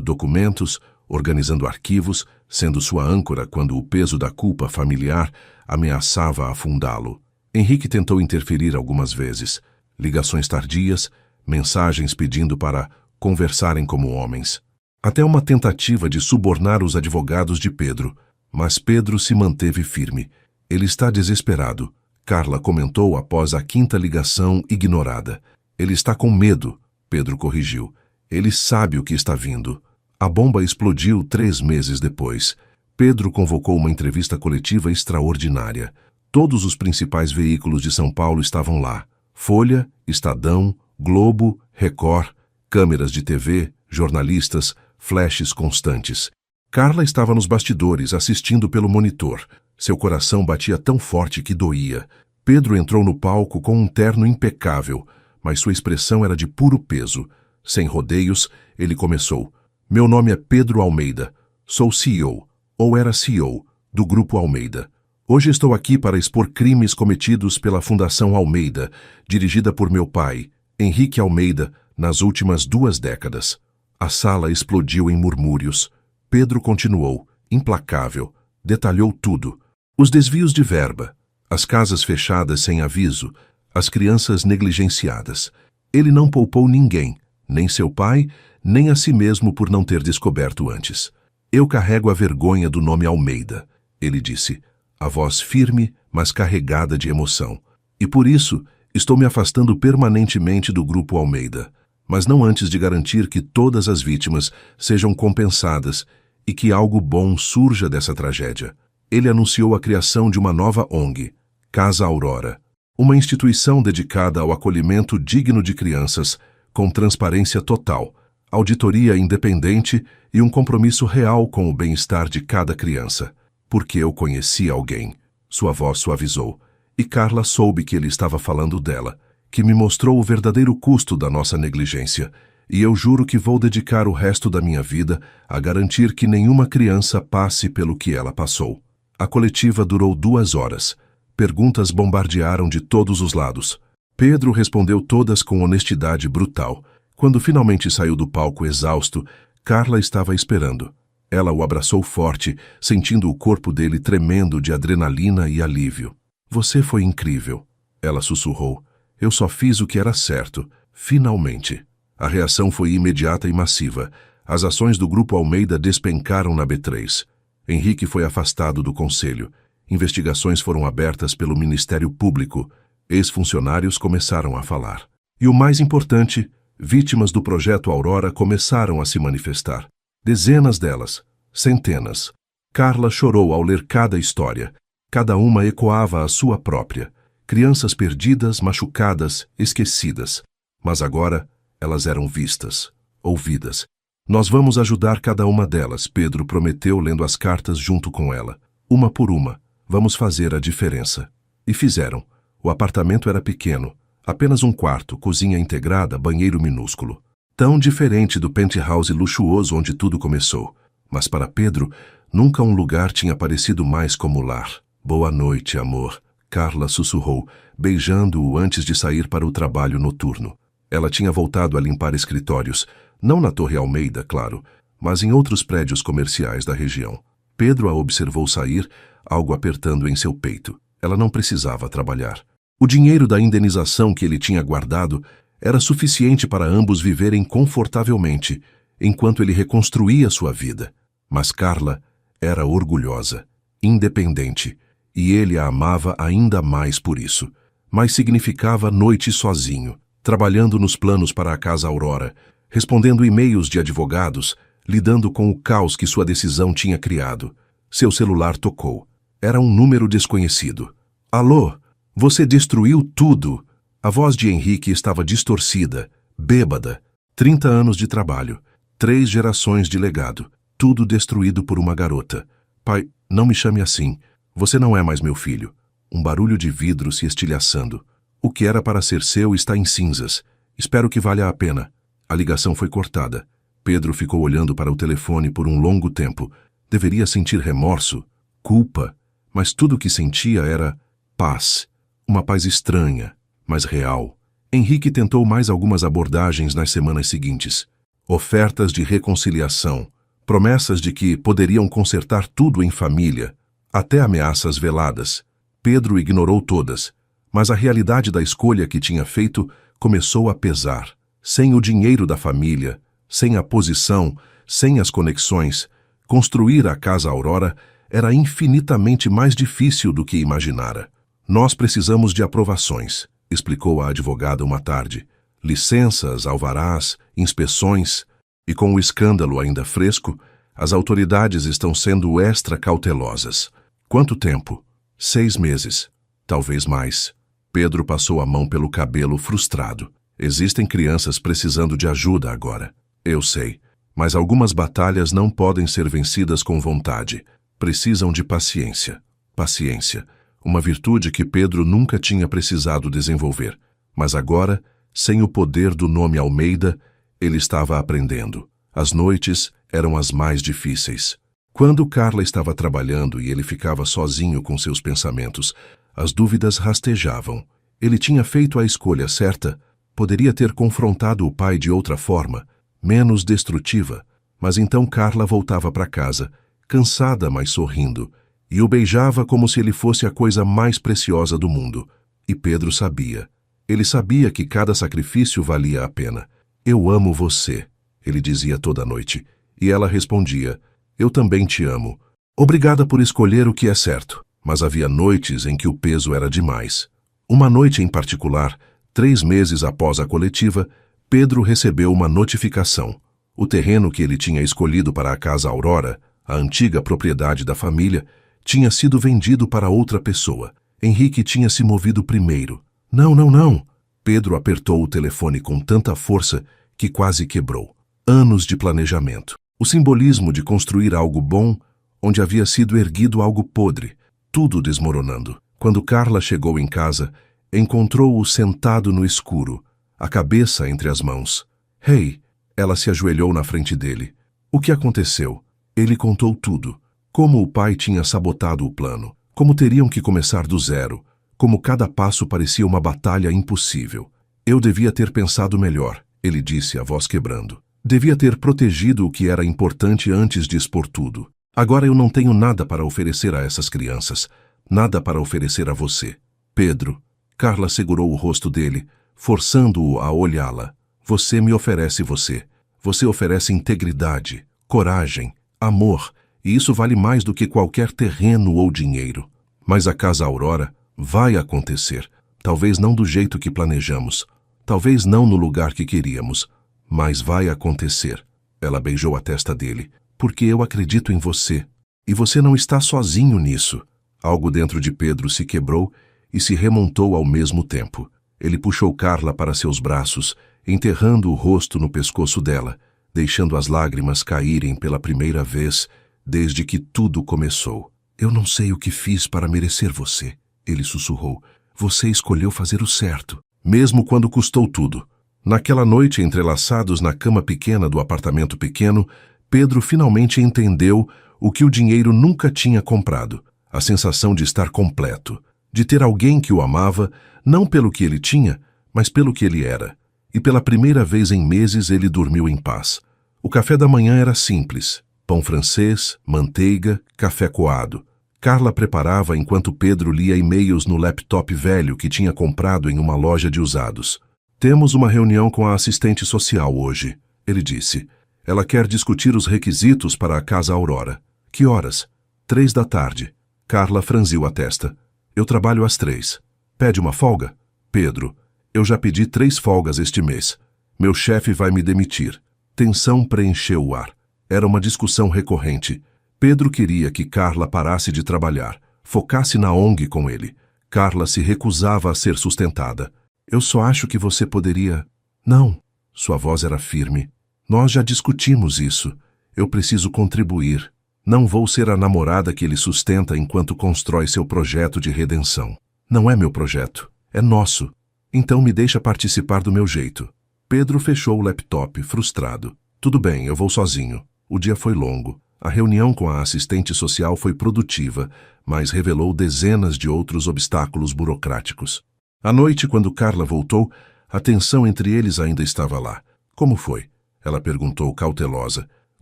documentos, organizando arquivos, sendo sua âncora quando o peso da culpa familiar ameaçava afundá-lo. Henrique tentou interferir algumas vezes. Ligações tardias, mensagens pedindo para conversarem como homens. Até uma tentativa de subornar os advogados de Pedro, mas Pedro se manteve firme. Ele está desesperado, Carla comentou após a 5ª ligação ignorada. Ele está com medo, Pedro corrigiu. Ele sabe o que está vindo. A bomba explodiu 3 meses depois. Pedro convocou uma entrevista coletiva extraordinária. Todos os principais veículos de São Paulo estavam lá. Folha, Estadão, Globo, Record, câmeras de TV, jornalistas, flashes constantes. Carla estava nos bastidores, assistindo pelo monitor. Seu coração batia tão forte que doía. Pedro entrou no palco com um terno impecável, mas sua expressão era de puro peso. Sem rodeios, ele começou. Meu nome é Pedro Almeida. Sou CEO, ou era CEO, do Grupo Almeida. Hoje estou aqui para expor crimes cometidos pela Fundação Almeida, dirigida por meu pai, Henrique Almeida, nas últimas 2 décadas. A sala explodiu em murmúrios. Pedro continuou, implacável, detalhou tudo. Os desvios de verba, as casas fechadas sem aviso, as crianças negligenciadas. Ele não poupou ninguém, nem seu pai, nem a si mesmo por não ter descoberto antes. Eu carrego a vergonha do nome Almeida, ele disse, a voz firme, mas carregada de emoção. E por isso, estou me afastando permanentemente do Grupo Almeida, mas não antes de garantir que todas as vítimas sejam compensadas e que algo bom surja dessa tragédia. Ele anunciou a criação de uma nova ONG, Casa Aurora, uma instituição dedicada ao acolhimento digno de crianças, com transparência total, auditoria independente e um compromisso real com o bem-estar de cada criança. Porque eu conheci alguém, sua voz suavizou, e Carla soube que ele estava falando dela, que me mostrou o verdadeiro custo da nossa negligência, e eu juro que vou dedicar o resto da minha vida a garantir que nenhuma criança passe pelo que ela passou. A coletiva durou 2 horas. Perguntas bombardearam de todos os lados. Pedro respondeu todas com honestidade brutal. Quando finalmente saiu do palco exausto, Carla estava esperando. Ela o abraçou forte, sentindo o corpo dele tremendo de adrenalina e alívio. Você foi incrível, ela sussurrou. Eu só fiz o que era certo. Finalmente. A reação foi imediata e massiva. As ações do Grupo Almeida despencaram na B3. Henrique foi afastado do conselho. Investigações foram abertas pelo Ministério Público. Ex-funcionários começaram a falar. E o mais importante, vítimas do Projeto Aurora começaram a se manifestar. Dezenas delas, centenas. Carla chorou ao ler cada história. Cada uma ecoava a sua própria. Crianças perdidas, machucadas, esquecidas. Mas agora elas eram vistas, ouvidas. Nós vamos ajudar cada uma delas, Pedro prometeu lendo as cartas junto com ela. Uma por uma, vamos fazer a diferença. E fizeram. O apartamento era pequeno, apenas um quarto, cozinha integrada, banheiro minúsculo. Tão diferente do penthouse luxuoso onde tudo começou. Mas para Pedro, nunca um lugar tinha parecido mais como lar. Boa noite, amor, Carla sussurrou, beijando-o antes de sair para o trabalho noturno. Ela tinha voltado a limpar escritórios, não na Torre Almeida, claro, mas em outros prédios comerciais da região. Pedro a observou sair, algo apertando em seu peito. Ela não precisava trabalhar. O dinheiro da indenização que ele tinha guardado era suficiente para ambos viverem confortavelmente, enquanto ele reconstruía sua vida. Mas Carla era orgulhosa, independente, e ele a amava ainda mais por isso. Mas significava noite sozinho, trabalhando nos planos para a Casa Aurora, respondendo e-mails de advogados, lidando com o caos que sua decisão tinha criado. Seu celular tocou. Era um número desconhecido. Alô? Você destruiu tudo. A voz de Henrique estava distorcida, bêbada. 30 anos de trabalho, 3 gerações de legado, tudo destruído por uma garota. Pai, não me chame assim. Você não é mais meu filho. Um barulho de vidro se estilhaçando. O que era para ser seu está em cinzas. Espero que valha a pena. A ligação foi cortada. Pedro ficou olhando para o telefone por um longo tempo. Deveria sentir remorso, culpa, mas tudo o que sentia era paz. Uma paz estranha, mas real. Henrique tentou mais algumas abordagens nas semanas seguintes. Ofertas de reconciliação, promessas de que poderiam consertar tudo em família, até ameaças veladas. Pedro ignorou todas, mas a realidade da escolha que tinha feito começou a pesar. Sem o dinheiro da família, sem a posição, sem as conexões, construir a Casa Aurora era infinitamente mais difícil do que imaginara. Nós precisamos de aprovações, explicou a advogada uma tarde. Licenças, alvarás, inspeções. E com o escândalo ainda fresco, as autoridades estão sendo extra cautelosas. Quanto tempo? 6 meses. Talvez mais. Pedro passou a mão pelo cabelo frustrado. Existem crianças precisando de ajuda agora. Eu sei. Mas algumas batalhas não podem ser vencidas com vontade. Precisam de paciência. Paciência. Uma virtude que Pedro nunca tinha precisado desenvolver. Mas agora, sem o poder do nome Almeida, ele estava aprendendo. As noites eram as mais difíceis. Quando Carla estava trabalhando e ele ficava sozinho com seus pensamentos, as dúvidas rastejavam. Ele tinha feito a escolha certa? Poderia ter confrontado o pai de outra forma, menos destrutiva, mas então Carla voltava para casa, cansada, mas sorrindo, e o beijava como se ele fosse a coisa mais preciosa do mundo. E Pedro sabia. Ele sabia que cada sacrifício valia a pena. Eu amo você, ele dizia toda noite, e ela respondia, eu também te amo. Obrigada por escolher o que é certo. Mas havia noites em que o peso era demais. Uma noite em particular, 3 meses após a coletiva, Pedro recebeu uma notificação. O terreno que ele tinha escolhido para a Casa Aurora, a antiga propriedade da família, tinha sido vendido para outra pessoa. Henrique tinha se movido primeiro. Não, não, não! Pedro apertou o telefone com tanta força que quase quebrou. Anos de planejamento. O simbolismo de construir algo bom, onde havia sido erguido algo podre, tudo desmoronando. Quando Carla chegou em casa, encontrou-o sentado no escuro, a cabeça entre as mãos. Hey! Ela se ajoelhou na frente dele. O que aconteceu? Ele contou tudo. Como o pai tinha sabotado o plano. Como teriam que começar do zero. Como cada passo parecia uma batalha impossível. Eu devia ter pensado melhor, ele disse, a voz quebrando. Devia ter protegido o que era importante antes de expor tudo. Agora eu não tenho nada para oferecer a essas crianças. Nada para oferecer a você. Pedro. Carla segurou o rosto dele, forçando-o a olhá-la. Você me oferece você. Você oferece integridade, coragem, amor, e isso vale mais do que qualquer terreno ou dinheiro. Mas a Casa Aurora vai acontecer. Talvez não do jeito que planejamos. Talvez não no lugar que queríamos. Mas vai acontecer. Ela beijou a testa dele. Porque eu acredito em você. E você não está sozinho nisso. Algo dentro de Pedro se quebrou e se remontou ao mesmo tempo. Ele puxou Carla para seus braços, enterrando o rosto no pescoço dela, deixando as lágrimas caírem pela primeira vez desde que tudo começou. Eu não sei o que fiz para merecer você, ele sussurrou. Você escolheu fazer o certo, mesmo quando custou tudo. Naquela noite, entrelaçados na cama pequena do apartamento pequeno, Pedro finalmente entendeu o que o dinheiro nunca tinha comprado. A sensação de estar completo, de ter alguém que o amava, não pelo que ele tinha, mas pelo que ele era. E pela primeira vez em meses ele dormiu em paz. O café da manhã era simples: pão francês, manteiga, café coado. Carla preparava enquanto Pedro lia e-mails no laptop velho que tinha comprado em uma loja de usados. Temos uma reunião com a assistente social hoje, ele disse. Ela quer discutir os requisitos para a Casa Aurora. Que horas? 3 da tarde. Carla franziu a testa. Eu trabalho às 3. Pede uma folga? Pedro, eu já pedi 3 folgas este mês. Meu chefe vai me demitir. Tensão preencheu o ar. Era uma discussão recorrente. Pedro queria que Carla parasse de trabalhar, focasse na ONG com ele. Carla se recusava a ser sustentada. Eu só acho que você poderia... Não. Sua voz era firme. Nós já discutimos isso. Eu preciso contribuir. Não vou ser a namorada que ele sustenta enquanto constrói seu projeto de redenção. Não é meu projeto. É nosso. Então me deixa participar do meu jeito. Pedro fechou o laptop, frustrado. Tudo bem, eu vou sozinho. O dia foi longo. A reunião com a assistente social foi produtiva, mas revelou dezenas de outros obstáculos burocráticos. À noite, quando Carla voltou, a tensão entre eles ainda estava lá. Como foi? Ela perguntou cautelosa.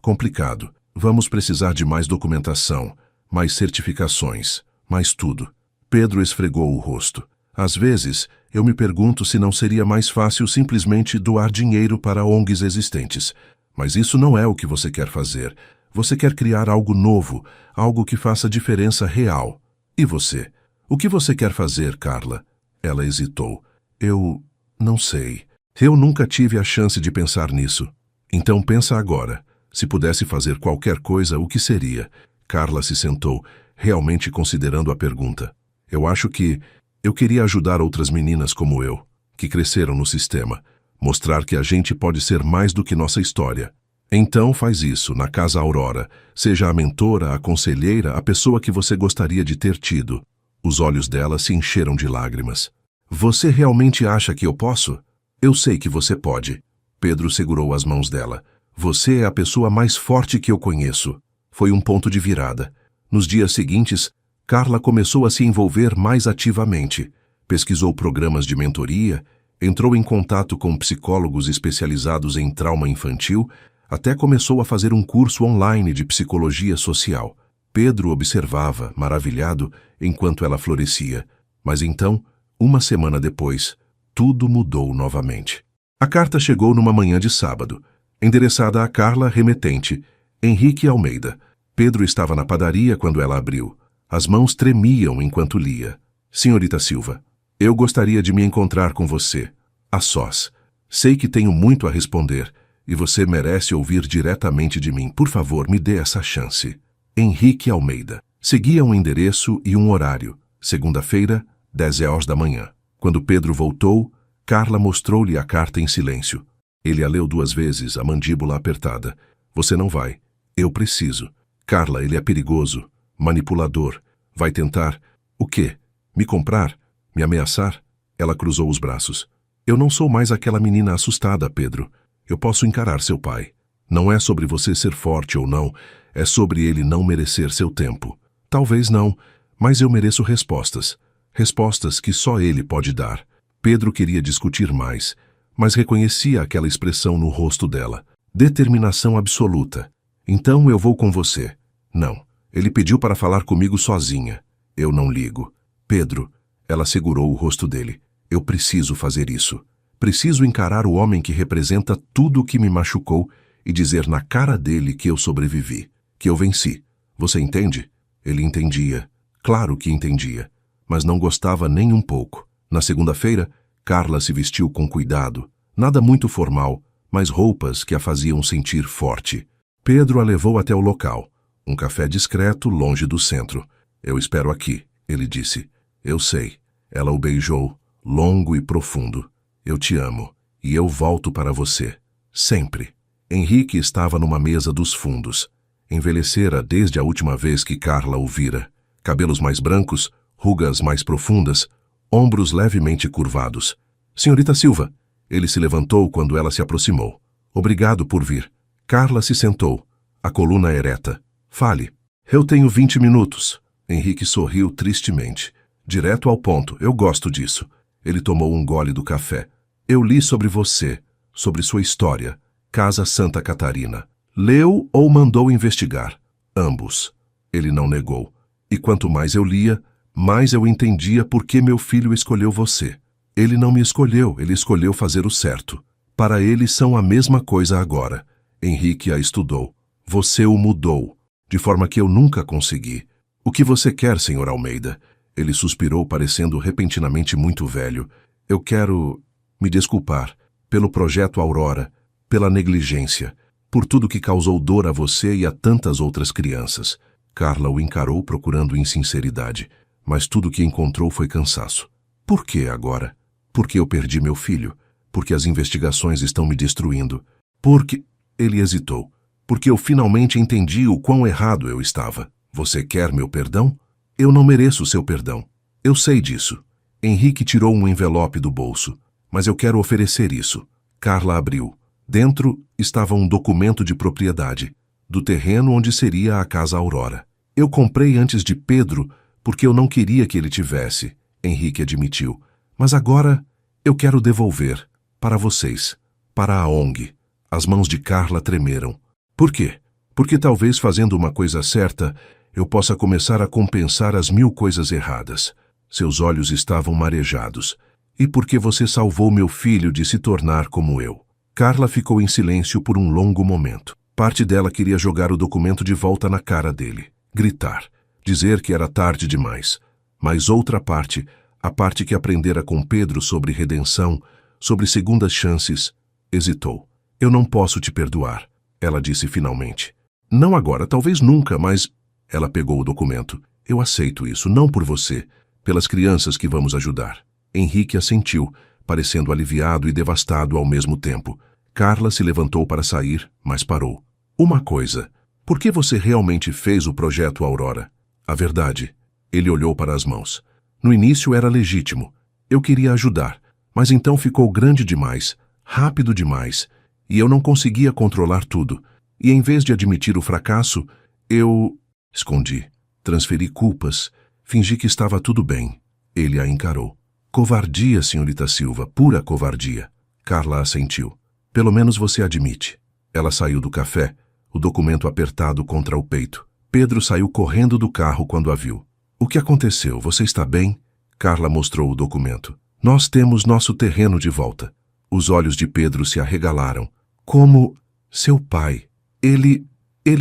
Complicado. Vamos precisar de mais documentação, mais certificações, mais tudo. Pedro esfregou o rosto. Às vezes, eu me pergunto se não seria mais fácil simplesmente doar dinheiro para ONGs existentes. Mas isso não é o que você quer fazer. Você quer criar algo novo, algo que faça diferença real. E você? O que você quer fazer, Carla? Ela hesitou. Eu não sei. Eu nunca tive a chance de pensar nisso. Então pensa agora. Se pudesse fazer qualquer coisa, o que seria? Carla se sentou, realmente considerando a pergunta. Eu acho que eu queria ajudar outras meninas como eu, que cresceram no sistema. Mostrar que a gente pode ser mais do que nossa história. Então faz isso, na Casa Aurora. Seja a mentora, a conselheira, a pessoa que você gostaria de ter tido. Os olhos dela se encheram de lágrimas. Você realmente acha que eu posso? Eu sei que você pode. Pedro segurou as mãos dela. Você é a pessoa mais forte que eu conheço. Foi um ponto de virada. Nos dias seguintes, Carla começou a se envolver mais ativamente. Pesquisou programas de mentoria, entrou em contato com psicólogos especializados em trauma infantil, até começou a fazer um curso online de psicologia social. Pedro observava, maravilhado, enquanto ela florescia. Mas então, uma semana depois, tudo mudou novamente. A carta chegou numa manhã de sábado, endereçada a Carla, remetente, Henrique Almeida. Pedro estava na padaria quando ela abriu. As mãos tremiam enquanto lia. Senhorita Silva, eu gostaria de me encontrar com você, a sós. Sei que tenho muito a responder, e você merece ouvir diretamente de mim. Por favor, me dê essa chance. Henrique Almeida. Seguia um endereço e um horário. Segunda-feira, 10 horas da manhã. Quando Pedro voltou, Carla mostrou-lhe a carta em silêncio. Ele a leu 2 vezes, a mandíbula apertada. Você não vai. Eu preciso. Carla, ele é perigoso, manipulador. Vai tentar... O quê? Me comprar? Me ameaçar? Ela cruzou os braços. Eu não sou mais aquela menina assustada, Pedro. Eu posso encarar seu pai. Não é sobre você ser forte ou não, é sobre ele não merecer seu tempo. Talvez não, mas eu mereço respostas. Respostas que só ele pode dar. Pedro queria discutir mais, mas reconhecia aquela expressão no rosto dela. Determinação absoluta. Então eu vou com você. Não, ele pediu para falar comigo sozinha. Eu não ligo. Pedro, ela segurou o rosto dele. Eu preciso fazer isso. Preciso encarar o homem que representa tudo o que me machucou e dizer na cara dele que eu sobrevivi, que eu venci. Você entende? Ele entendia. Claro que entendia. Mas não gostava nem um pouco. Na segunda-feira, Carla se vestiu com cuidado. Nada muito formal, mas roupas que a faziam sentir forte. Pedro a levou até o local. Um café discreto, longe do centro. Eu espero aqui, Ele disse. Eu sei. Ela o beijou, longo e profundo. Eu te amo, e eu volto para você. Sempre. Henrique estava numa mesa dos fundos. Envelhecera desde a última vez que Carla o vira. Cabelos mais brancos, rugas mais profundas, ombros levemente curvados. Senhorita Silva. Ele se levantou quando ela se aproximou. Obrigado por vir. Carla se sentou, a coluna ereta. Fale. Eu tenho 20 minutos. Henrique sorriu tristemente. Direto ao ponto, eu gosto disso. Ele tomou um gole do café. Eu li sobre você, sobre sua história. Casa Santa Catarina. Leu ou mandou investigar? Ambos. Ele não negou. E quanto mais eu lia, mais eu entendia por que meu filho escolheu você. Ele não me escolheu, ele escolheu fazer o certo. Para ele são a mesma coisa agora. Henrique a estudou. Você o mudou, de forma que eu nunca consegui. O que você quer, Sr. Almeida? Ele suspirou, parecendo repentinamente muito velho. Eu quero me desculpar pelo projeto Aurora, pela negligência, por tudo que causou dor a você e a tantas outras crianças. Carla o encarou procurando insinceridade, mas tudo que encontrou foi cansaço. Por que agora? Porque eu perdi meu filho. Porque as investigações estão me destruindo. Porque... Ele hesitou. Porque eu finalmente entendi o quão errado eu estava. Você quer meu perdão? Eu não mereço seu perdão. Eu sei disso. Henrique tirou um envelope do bolso. Mas eu quero oferecer isso. Carla abriu. Dentro estava um documento de propriedade, do terreno onde seria a Casa Aurora. Eu comprei antes de Pedro, porque eu não queria que ele tivesse, Henrique admitiu. Mas agora eu quero devolver, para vocês, para a ONG. As mãos de Carla tremeram. Por quê? Porque talvez fazendo uma coisa certa, eu possa começar a compensar as 1000 coisas erradas. Seus olhos estavam marejados. E porque você salvou meu filho de se tornar como eu. Carla ficou em silêncio por um longo momento. Parte dela queria jogar o documento de volta na cara dele. Gritar. Dizer que era tarde demais. Mas outra parte, a parte que aprendera com Pedro sobre redenção, sobre segundas chances, hesitou. Eu não posso te perdoar, ela disse finalmente. Não agora, talvez nunca, mas... Ela pegou o documento. Eu aceito isso, não por você, pelas crianças que vamos ajudar. Henrique assentiu, parecendo aliviado e devastado ao mesmo tempo. Carla se levantou para sair, mas parou. Uma coisa, por que você realmente fez o projeto Aurora? A verdade. Ele olhou para as mãos. No início era legítimo. Eu queria ajudar, mas então ficou grande demais, rápido demais, e eu não conseguia controlar tudo. E em vez de admitir o fracasso, eu... escondi. Transferi culpas. Fingi que estava tudo bem. Ele a encarou. Covardia, senhorita Silva, pura covardia. Carla assentiu. Pelo menos você admite. Ela saiu do café, o documento apertado contra o peito. Pedro saiu correndo do carro quando a viu. O que aconteceu? Você está bem? Carla mostrou o documento. Nós temos nosso terreno de volta. Os olhos de Pedro se arregalaram. Como seu pai. Ele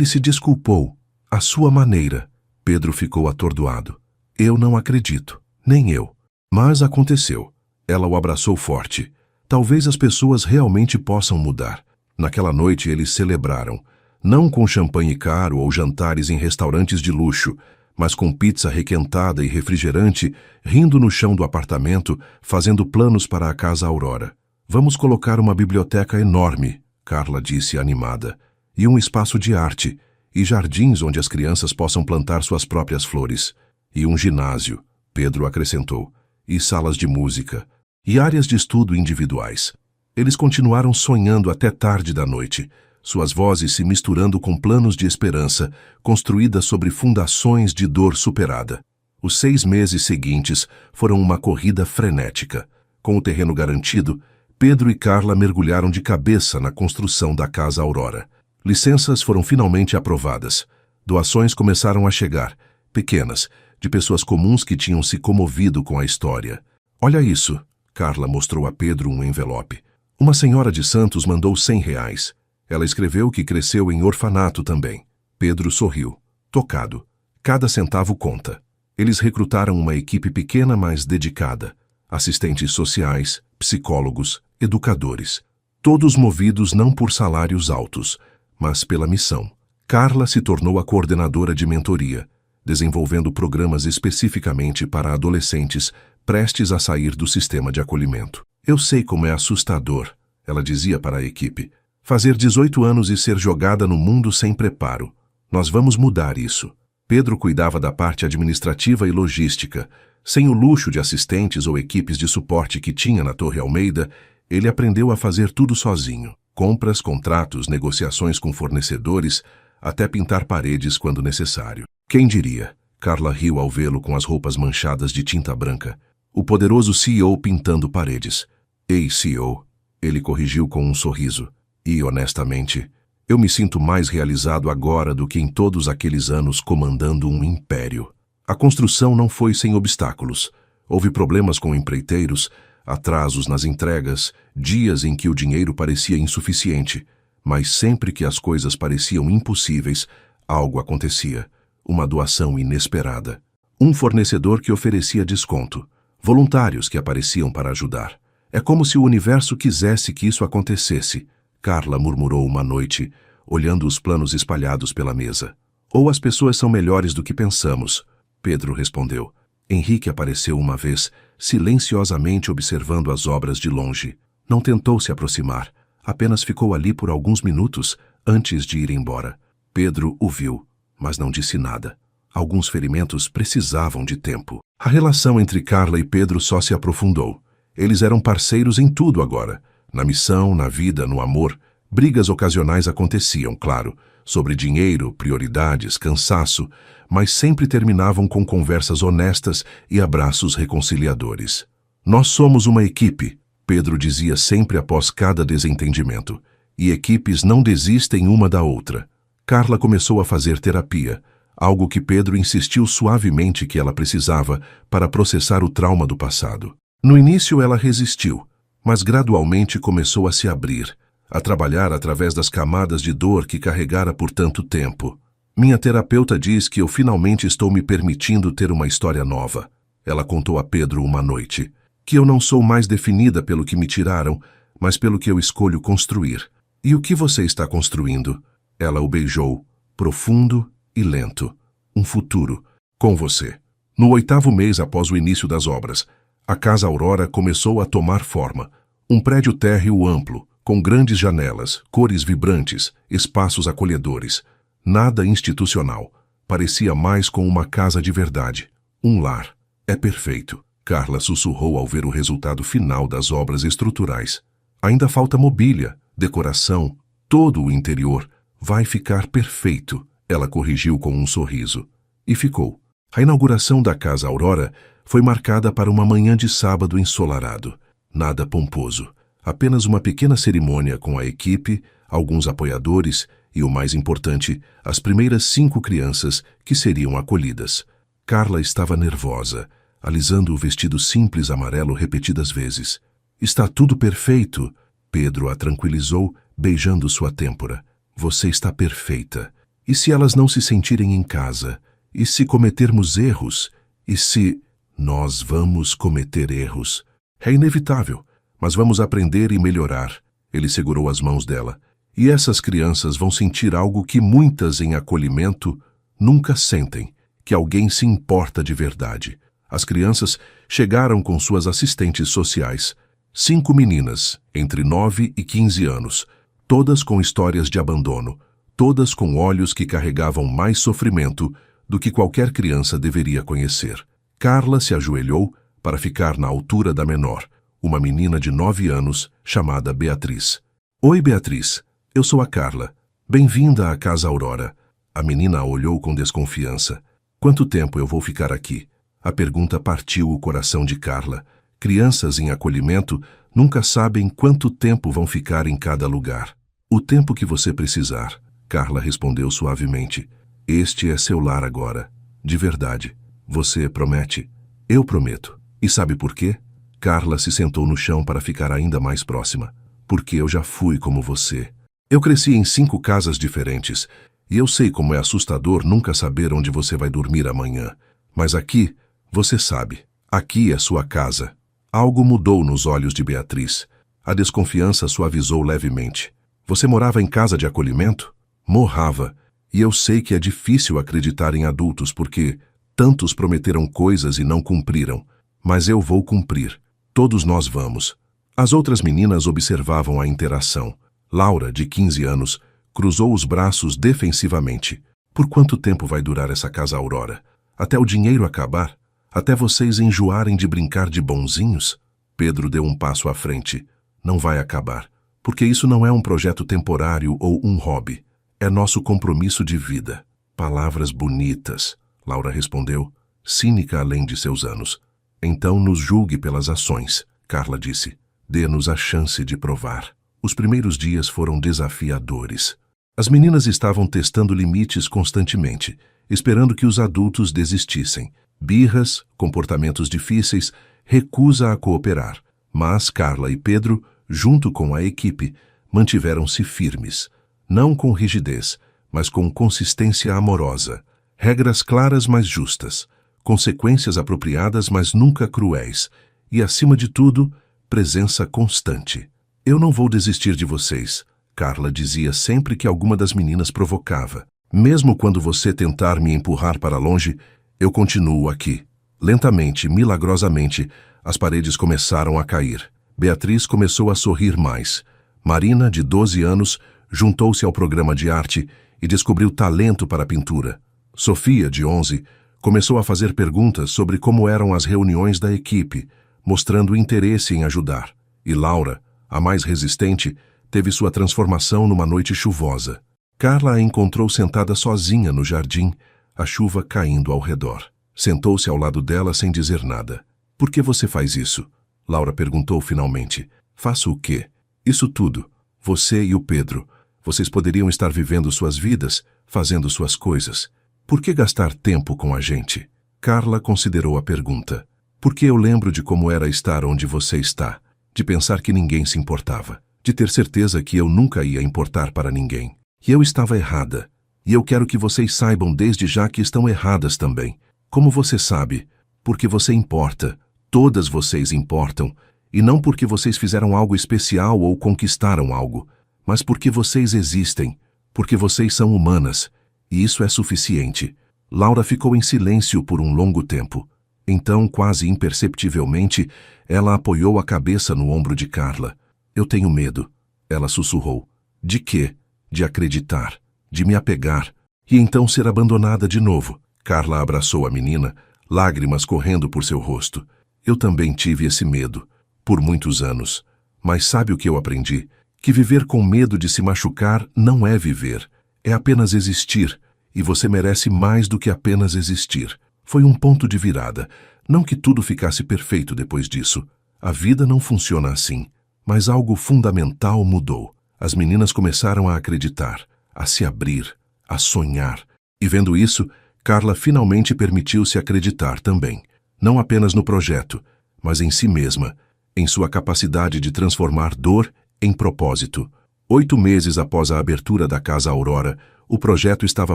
se desculpou. À sua maneira. Pedro ficou atordoado. Eu não acredito. Nem eu. Mas aconteceu. Ela o abraçou forte. Talvez as pessoas realmente possam mudar. Naquela noite eles celebraram. Não com champanhe caro ou jantares em restaurantes de luxo, mas com pizza requentada e refrigerante, rindo no chão do apartamento, fazendo planos para a Casa Aurora. Vamos colocar uma biblioteca enorme, Carla disse animada, e um espaço de arte, e jardins onde as crianças possam plantar suas próprias flores, e um ginásio, Pedro acrescentou, e salas de música, e áreas de estudo individuais. Eles continuaram sonhando até tarde da noite, suas vozes se misturando com planos de esperança, construídas sobre fundações de dor superada. Os 6 meses seguintes foram uma corrida frenética. Com o terreno garantido, Pedro e Carla mergulharam de cabeça na construção da Casa Aurora. Licenças foram finalmente aprovadas. Doações começaram a chegar, pequenas, de pessoas comuns que tinham se comovido com a história. Olha isso, Carla mostrou a Pedro um envelope. Uma senhora de Santos mandou R$100. Ela escreveu que cresceu em orfanato também. Pedro sorriu, tocado. Cada centavo conta. Eles recrutaram uma equipe pequena, mas dedicada. Assistentes sociais, psicólogos, educadores. Todos movidos não por salários altos, mas pela missão. Carla se tornou a coordenadora de mentoria. desenvolvendo programas especificamente para adolescentes prestes a sair do sistema de acolhimento. Eu sei como é assustador, ela dizia para a equipe. Fazer 18 anos e ser jogada no mundo sem preparo. Nós vamos mudar isso. Pedro cuidava da parte administrativa e logística. Sem o luxo de assistentes ou equipes de suporte que tinha na Torre Almeida, ele aprendeu a fazer tudo sozinho. Compras, contratos, negociações com fornecedores, até pintar paredes quando necessário. Quem diria? Carla riu ao vê-lo com as roupas manchadas de tinta branca. O poderoso CEO pintando paredes. Ei, CEO, ele corrigiu com um sorriso. E, honestamente, eu me sinto mais realizado agora do que em todos aqueles anos comandando um império. A construção não foi sem obstáculos. Houve problemas com empreiteiros, atrasos nas entregas, dias em que o dinheiro parecia insuficiente. Mas sempre que as coisas pareciam impossíveis, algo acontecia. Uma doação inesperada. Um fornecedor que oferecia desconto. Voluntários que apareciam para ajudar. É como se o universo quisesse que isso acontecesse. Carla murmurou uma noite, olhando os planos espalhados pela mesa. Ou as pessoas são melhores do que pensamos, Pedro respondeu. Henrique apareceu uma vez, silenciosamente observando as obras de longe. Não tentou se aproximar, apenas ficou ali por alguns minutos antes de ir embora. Pedro o viu, mas não disse nada. Alguns ferimentos precisavam de tempo. A relação entre Carla e Pedro só se aprofundou. Eles eram parceiros em tudo agora. Na missão, na vida, no amor. Brigas ocasionais aconteciam, claro, sobre dinheiro, prioridades, cansaço, mas sempre terminavam com conversas honestas e abraços reconciliadores. Nós somos uma equipe, Pedro dizia sempre após cada desentendimento, e equipes não desistem uma da outra. Carla começou a fazer terapia, algo que Pedro insistiu suavemente que ela precisava para processar o trauma do passado. No início ela resistiu, mas gradualmente começou a se abrir, a trabalhar através das camadas de dor que carregara por tanto tempo. Minha terapeuta diz que eu finalmente estou me permitindo ter uma história nova. Ela contou a Pedro uma noite, que eu não sou mais definida pelo que me tiraram, mas pelo que eu escolho construir. E o que você está construindo? Ela o beijou, profundo e lento. Um futuro, com você. No 8º mês após o início das obras, a Casa Aurora começou a tomar forma. Um prédio térreo amplo, com grandes janelas, cores vibrantes, espaços acolhedores. Nada institucional. Parecia mais com uma casa de verdade. Um lar. É perfeito. Carla sussurrou ao ver o resultado final das obras estruturais. Ainda falta mobília, decoração, todo o interior. Vai ficar perfeito, ela corrigiu com um sorriso. E ficou. A inauguração da Casa Aurora foi marcada para uma manhã de sábado ensolarado. Nada pomposo. Apenas uma pequena cerimônia com a equipe, alguns apoiadores e, o mais importante, as primeiras 5 crianças que seriam acolhidas. Carla estava nervosa, alisando o vestido simples amarelo repetidas vezes. Está tudo perfeito, Pedro a tranquilizou, beijando sua têmpora. Você está perfeita. E se elas não se sentirem em casa? E se cometermos erros? E se... Nós vamos cometer erros. É inevitável, mas vamos aprender e melhorar. Ele segurou as mãos dela. E essas crianças vão sentir algo que muitas em acolhimento nunca sentem, que alguém se importa de verdade. As crianças chegaram com suas assistentes sociais. 5 meninas, entre 9 e 15 anos, todas com histórias de abandono, todas com olhos que carregavam mais sofrimento do que qualquer criança deveria conhecer. Carla se ajoelhou para ficar na altura da menor, uma menina de 9 anos chamada Beatriz. Oi, Beatriz. Eu sou a Carla. Bem-vinda à Casa Aurora. A menina a olhou com desconfiança. Quanto tempo eu vou ficar aqui? A pergunta partiu o coração de Carla. Crianças em acolhimento nunca sabem quanto tempo vão ficar em cada lugar. O tempo que você precisar, Carla respondeu suavemente. Este é seu lar agora. De verdade. Você promete? Eu prometo. E sabe por quê? Carla se sentou no chão para ficar ainda mais próxima. Porque eu já fui como você. Eu cresci em 5 casas diferentes, e eu sei como é assustador nunca saber onde você vai dormir amanhã. Mas aqui, você sabe. Aqui é sua casa. Algo mudou nos olhos de Beatriz. A desconfiança suavizou levemente. Você morava em casa de acolhimento? Morava. E eu sei que é difícil acreditar em adultos porque tantos prometeram coisas e não cumpriram. Mas eu vou cumprir. Todos nós vamos. As outras meninas observavam a interação. Laura, de 15 anos, cruzou os braços defensivamente. Por quanto tempo vai durar essa casa Aurora? Até o dinheiro acabar? Até vocês enjoarem de brincar de bonzinhos? Pedro deu um passo à frente. Não vai acabar. Porque isso não é um projeto temporário ou um hobby. É nosso compromisso de vida. Palavras bonitas, Laura respondeu, cínica além de seus anos. Então nos julgue pelas ações, Carla disse. Dê-nos a chance de provar. Os primeiros dias foram desafiadores. As meninas estavam testando limites constantemente, esperando que os adultos desistissem. Birras, comportamentos difíceis, recusa a cooperar. Mas Carla e Pedro, junto com a equipe, mantiveram-se firmes. Não com rigidez, mas com consistência amorosa. Regras claras, mas justas. Consequências apropriadas, mas nunca cruéis. E, acima de tudo, presença constante. Eu não vou desistir de vocês, Carla dizia sempre que alguma das meninas provocava. Mesmo quando você tentar me empurrar para longe, eu continuo aqui. Lentamente, milagrosamente, as paredes começaram a cair. Beatriz começou a sorrir mais. Marina, de 12 anos, juntou-se ao programa de arte e descobriu talento para a pintura. Sofia, de 11, começou a fazer perguntas sobre como eram as reuniões da equipe, mostrando interesse em ajudar. E Laura, a mais resistente, teve sua transformação numa noite chuvosa. Carla a encontrou sentada sozinha no jardim, a chuva caindo ao redor. Sentou-se ao lado dela sem dizer nada. Por que você faz isso? Laura perguntou finalmente. Faço o quê? Isso tudo. Você e o Pedro. Vocês poderiam estar vivendo suas vidas, fazendo suas coisas. Por que gastar tempo com a gente? Carla considerou a pergunta. Porque eu lembro de como era estar onde você está, de pensar que ninguém se importava, de ter certeza que eu nunca ia importar para ninguém. E eu estava errada. E eu quero que vocês saibam desde já que estão erradas também. Como você sabe? Porque você importa. Todas vocês importam. E não porque vocês fizeram algo especial ou conquistaram algo, mas porque vocês existem, porque vocês são humanas. E isso é suficiente. Laura ficou em silêncio por um longo tempo. Então, quase imperceptivelmente, ela apoiou a cabeça no ombro de Carla. Eu tenho medo, ela sussurrou. De quê? De acreditar, de me apegar, e então ser abandonada de novo. Carla abraçou a menina, lágrimas correndo por seu rosto. Eu também tive esse medo, por muitos anos. Mas sabe o que eu aprendi? Que viver com medo de se machucar não é viver, é apenas existir, e você merece mais do que apenas existir. Foi um ponto de virada. Não que tudo ficasse perfeito depois disso. A vida não funciona assim. Mas algo fundamental mudou. As meninas começaram a acreditar, a se abrir, a sonhar. E vendo isso, Carla finalmente permitiu-se acreditar também. Não apenas no projeto, mas em si mesma, em sua capacidade de transformar dor em propósito. 8 meses após a abertura da Casa Aurora, o projeto estava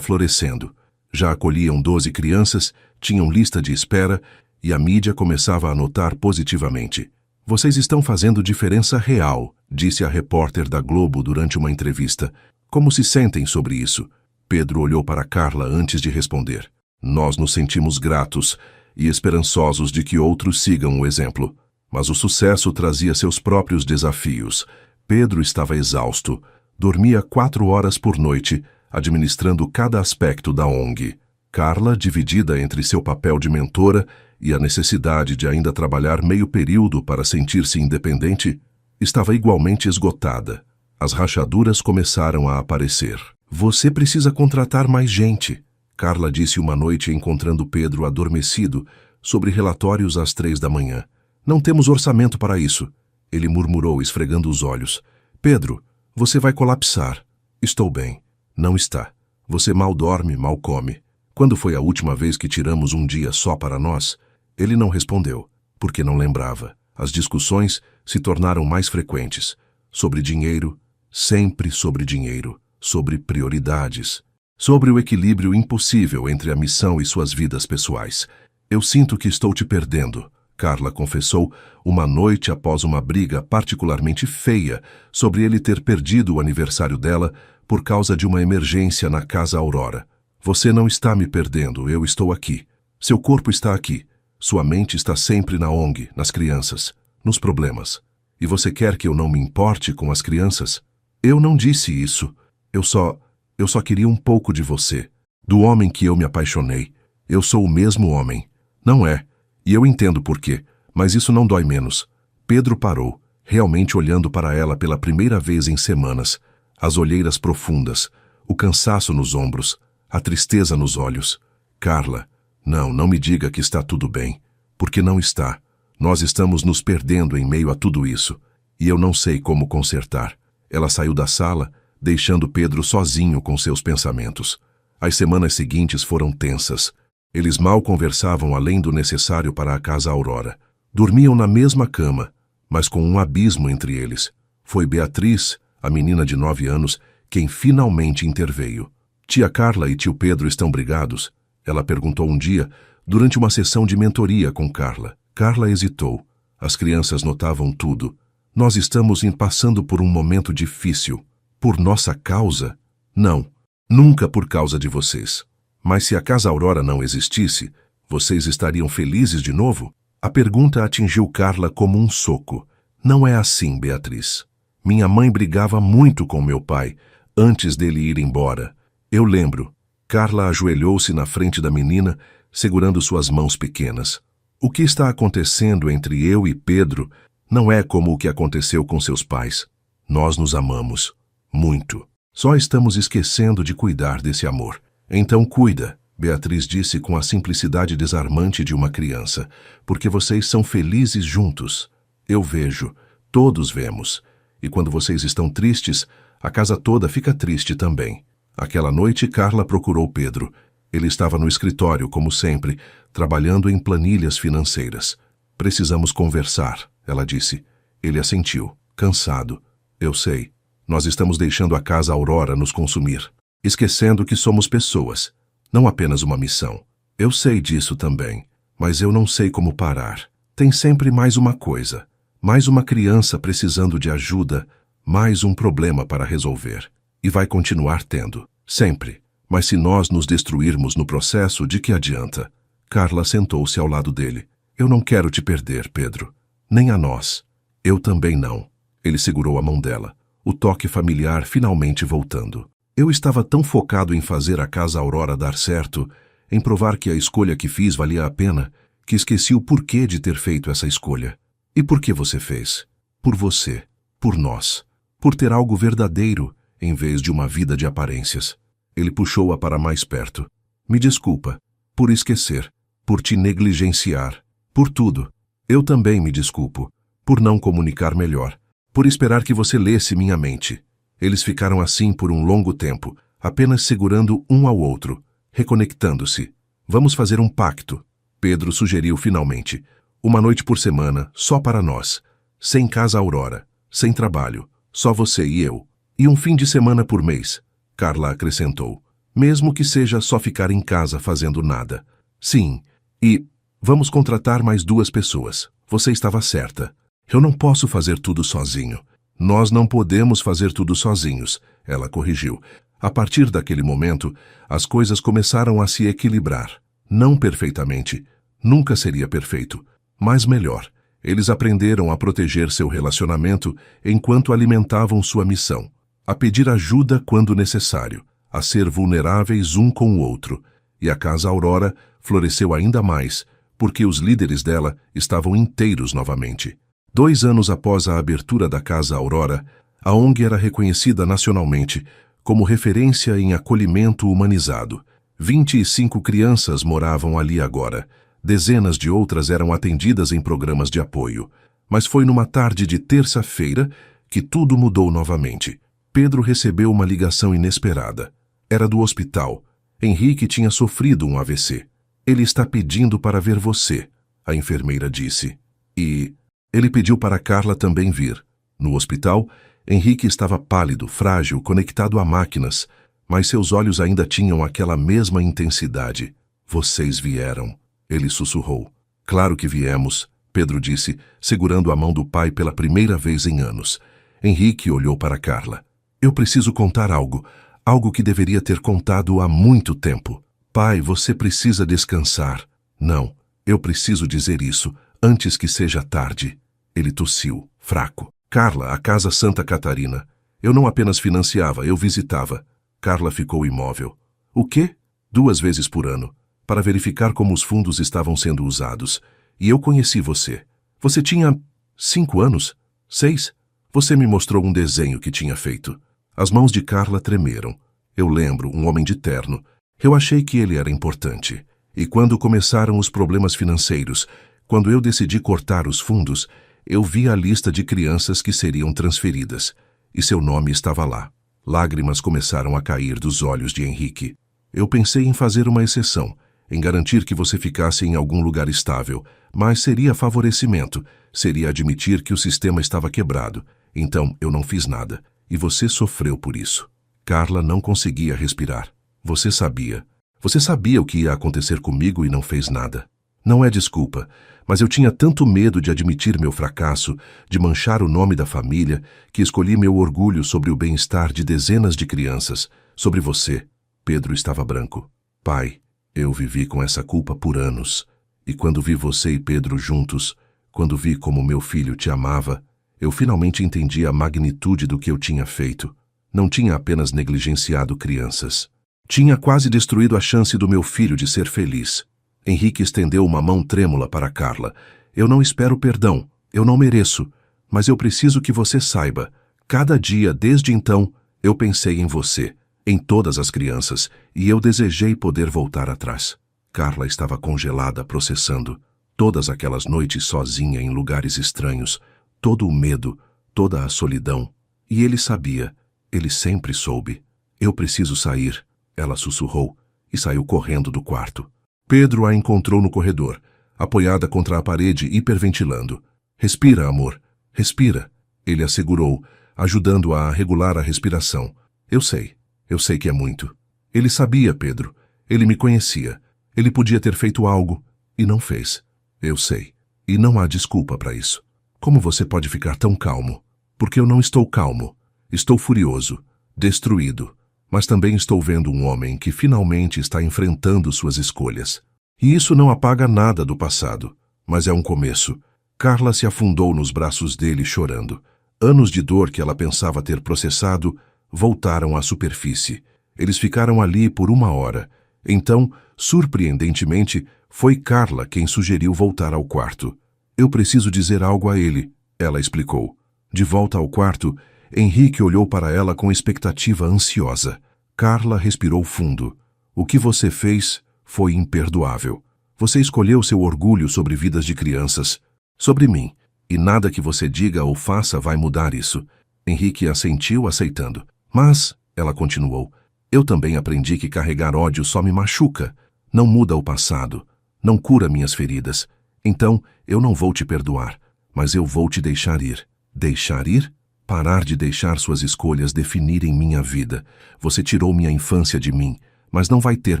florescendo. Já acolhiam 12 crianças, tinham lista de espera e a mídia começava a notar positivamente. Vocês estão fazendo diferença real, disse a repórter da Globo durante uma entrevista. Como se sentem sobre isso? Pedro olhou para Carla antes de responder. Nós nos sentimos gratos e esperançosos de que outros sigam o exemplo. Mas o sucesso trazia seus próprios desafios. Pedro estava exausto. Dormia 4 horas por noite, administrando cada aspecto da ONG. Carla, dividida entre seu papel de mentora e a necessidade de ainda trabalhar meio período para sentir-se independente, estava igualmente esgotada. As rachaduras começaram a aparecer. Você precisa contratar mais gente, Carla disse uma noite encontrando Pedro adormecido sobre relatórios às 3 da manhã. Não temos orçamento para isso, ele murmurou esfregando os olhos. Pedro, você vai colapsar. Estou bem. Não está. Você mal dorme, mal come. Quando foi a última vez que tiramos um dia só para nós? Ele não respondeu, porque não lembrava. As discussões se tornaram mais frequentes. Sobre dinheiro, sempre sobre dinheiro. Sobre prioridades. Sobre o equilíbrio impossível entre a missão e suas vidas pessoais. Eu sinto que estou te perdendo, Carla confessou uma noite após uma briga particularmente feia sobre ele ter perdido o aniversário dela por causa de uma emergência na Casa Aurora. Você não está me perdendo, eu estou aqui. Seu corpo está aqui. Sua mente está sempre na ONG, nas crianças, nos problemas. E você quer que eu não me importe com as crianças? Eu não disse isso. Eu só queria um pouco de você, do homem que eu me apaixonei. Eu sou o mesmo homem. Não é. E eu entendo por quê, mas isso não dói menos. Pedro parou, realmente olhando para ela pela primeira vez em semanas. As olheiras profundas, o cansaço nos ombros, a tristeza nos olhos. Carla, não me diga que está tudo bem, porque não está. Nós estamos nos perdendo em meio a tudo isso, e eu não sei como consertar. Ela saiu da sala, deixando Pedro sozinho com seus pensamentos. As semanas seguintes foram tensas. Eles mal conversavam além do necessário para a Casa Aurora. Dormiam na mesma cama, mas com um abismo entre eles. Foi Beatriz, a menina de 9 anos, quem finalmente interveio. Tia Carla e tio Pedro estão brigados? Ela perguntou um dia, durante uma sessão de mentoria com Carla. Carla hesitou. As crianças notavam tudo. Nós estamos passando por um momento difícil. Por nossa causa? Não, nunca por causa de vocês. Mas se a Casa Aurora não existisse, vocês estariam felizes de novo? A pergunta atingiu Carla como um soco. Não é assim, Beatriz. Minha mãe brigava muito com meu pai, antes dele ir embora. Eu lembro. Carla ajoelhou-se na frente da menina, segurando suas mãos pequenas. O que está acontecendo entre eu e Pedro não é como o que aconteceu com seus pais. Nós nos amamos. Muito. Só estamos esquecendo de cuidar desse amor. Então cuida, Beatriz disse com a simplicidade desarmante de uma criança, porque vocês são felizes juntos. Eu vejo, todos vemos. E quando vocês estão tristes, a casa toda fica triste também. Aquela noite, Carla procurou Pedro. Ele estava no escritório, como sempre, trabalhando em planilhas financeiras. Precisamos conversar, ela disse. Ele assentiu, cansado. Eu sei. Nós estamos deixando a Casa Aurora nos consumir, esquecendo que somos pessoas, não apenas uma missão. Eu sei disso também, mas eu não sei como parar. Tem sempre mais uma coisa, mais uma criança precisando de ajuda, mais um problema para resolver. E vai continuar tendo, sempre. Mas se nós nos destruirmos no processo, de que adianta? Carla sentou-se ao lado dele. Eu não quero te perder, Pedro. Nem a nós. Eu também não. Ele segurou a mão dela, o toque familiar finalmente voltando. Eu estava tão focado em fazer a Casa Aurora dar certo, em provar que a escolha que fiz valia a pena, que esqueci o porquê de ter feito essa escolha. E por que você fez? Por você, por nós, por ter algo verdadeiro, em vez de uma vida de aparências. Ele puxou-a para mais perto. Me desculpa, por esquecer, por te negligenciar, por tudo. Eu também me desculpo, por não comunicar melhor, por esperar que você lesse minha mente. Eles ficaram assim por um longo tempo, apenas segurando um ao outro, reconectando-se. Vamos fazer um pacto, Pedro sugeriu finalmente. Uma noite por semana, só para nós. Sem Casa Aurora, sem trabalho, só você e eu. E um fim de semana por mês, Carla acrescentou. Mesmo que seja só ficar em casa fazendo nada. Sim, e vamos contratar mais 2 pessoas. Você estava certa. Eu não posso fazer tudo sozinho. Nós não podemos fazer tudo sozinhos, ela corrigiu. A partir daquele momento, as coisas começaram a se equilibrar. Não perfeitamente. Nunca seria perfeito, mas melhor. Eles aprenderam a proteger seu relacionamento enquanto alimentavam sua missão. A pedir ajuda quando necessário, a ser vulneráveis um com o outro. E a Casa Aurora floresceu ainda mais, porque os líderes dela estavam inteiros novamente. 2 anos após a abertura da Casa Aurora, a ONG era reconhecida nacionalmente como referência em acolhimento humanizado. 25 crianças moravam ali agora. Dezenas de outras eram atendidas em programas de apoio. Mas foi numa tarde de terça-feira que tudo mudou novamente. Pedro recebeu uma ligação inesperada. Era do hospital. Henrique tinha sofrido um AVC. Ele está pedindo para ver você, a enfermeira disse. E ele pediu para Carla também vir. No hospital, Henrique estava pálido, frágil, conectado a máquinas, mas seus olhos ainda tinham aquela mesma intensidade. Vocês vieram, ele sussurrou. Claro que viemos, Pedro disse, segurando a mão do pai pela primeira vez em anos. Henrique olhou para Carla. Eu preciso contar algo. Algo que deveria ter contado há muito tempo. Pai, você precisa descansar. Não, eu preciso dizer isso, antes que seja tarde. Ele tossiu, fraco. Carla, a Casa Santa Catarina. Eu não apenas financiava, eu visitava. Carla ficou imóvel. O quê? 2 vezes por ano, para verificar como os fundos estavam sendo usados. E eu conheci você. Você tinha 5 anos? 6? Você me mostrou um desenho que tinha feito. As mãos de Carla tremeram. Eu lembro, um homem de terno. Eu achei que ele era importante. E quando começaram os problemas financeiros, quando eu decidi cortar os fundos, eu vi a lista de crianças que seriam transferidas. E seu nome estava lá. Lágrimas começaram a cair dos olhos de Henrique. Eu pensei em fazer uma exceção, em garantir que você ficasse em algum lugar estável, mas seria favorecimento, seria admitir que o sistema estava quebrado. Então eu não fiz nada, e você sofreu por isso. Carla não conseguia respirar. Você sabia. Você sabia o que ia acontecer comigo e não fez nada. Não é desculpa, mas eu tinha tanto medo de admitir meu fracasso, de manchar o nome da família, que escolhi meu orgulho sobre o bem-estar de dezenas de crianças, sobre você. Pedro estava branco. Pai, eu vivi com essa culpa por anos. E quando vi você e Pedro juntos, quando vi como meu filho te amava, eu finalmente entendi a magnitude do que eu tinha feito. Não tinha apenas negligenciado crianças. Tinha quase destruído a chance do meu filho de ser feliz. Henrique estendeu uma mão trêmula para Carla. Eu não espero perdão, eu não mereço, mas eu preciso que você saiba. Cada dia, desde então, eu pensei em você, em todas as crianças, e eu desejei poder voltar atrás. Carla estava congelada, processando. Todas aquelas noites sozinha em lugares estranhos, todo o medo, toda a solidão. E ele sabia, ele sempre soube. Eu preciso sair, ela sussurrou, e saiu correndo do quarto. Pedro a encontrou no corredor, apoiada contra a parede, hiperventilando. Respira, amor, respira. Ele a segurou, ajudando-a a regular a respiração. Eu sei que é muito. Ele sabia, Pedro. Ele me conhecia. Ele podia ter feito algo, e não fez. Eu sei. E não há desculpa para isso. Como você pode ficar tão calmo? Porque eu não estou calmo. Estou furioso, destruído. Mas também estou vendo um homem que finalmente está enfrentando suas escolhas. E isso não apaga nada do passado, mas é um começo. Carla se afundou nos braços dele chorando. Anos de dor que ela pensava ter processado voltaram à superfície. Eles ficaram ali por 1 hora. Então, surpreendentemente, foi Carla quem sugeriu voltar ao quarto. Eu preciso dizer algo a ele, ela explicou. De volta ao quarto, Henrique olhou para ela com expectativa ansiosa. Carla respirou fundo. O que você fez foi imperdoável. Você escolheu seu orgulho sobre vidas de crianças, sobre mim, e nada que você diga ou faça vai mudar isso. Henrique assentiu, aceitando. Mas, ela continuou, eu também aprendi que carregar ódio só me machuca. Não muda o passado, não cura minhas feridas. Então, eu não vou te perdoar, mas eu vou te deixar ir. Deixar ir? Parar de deixar suas escolhas definirem minha vida. Você tirou minha infância de mim, mas não vai ter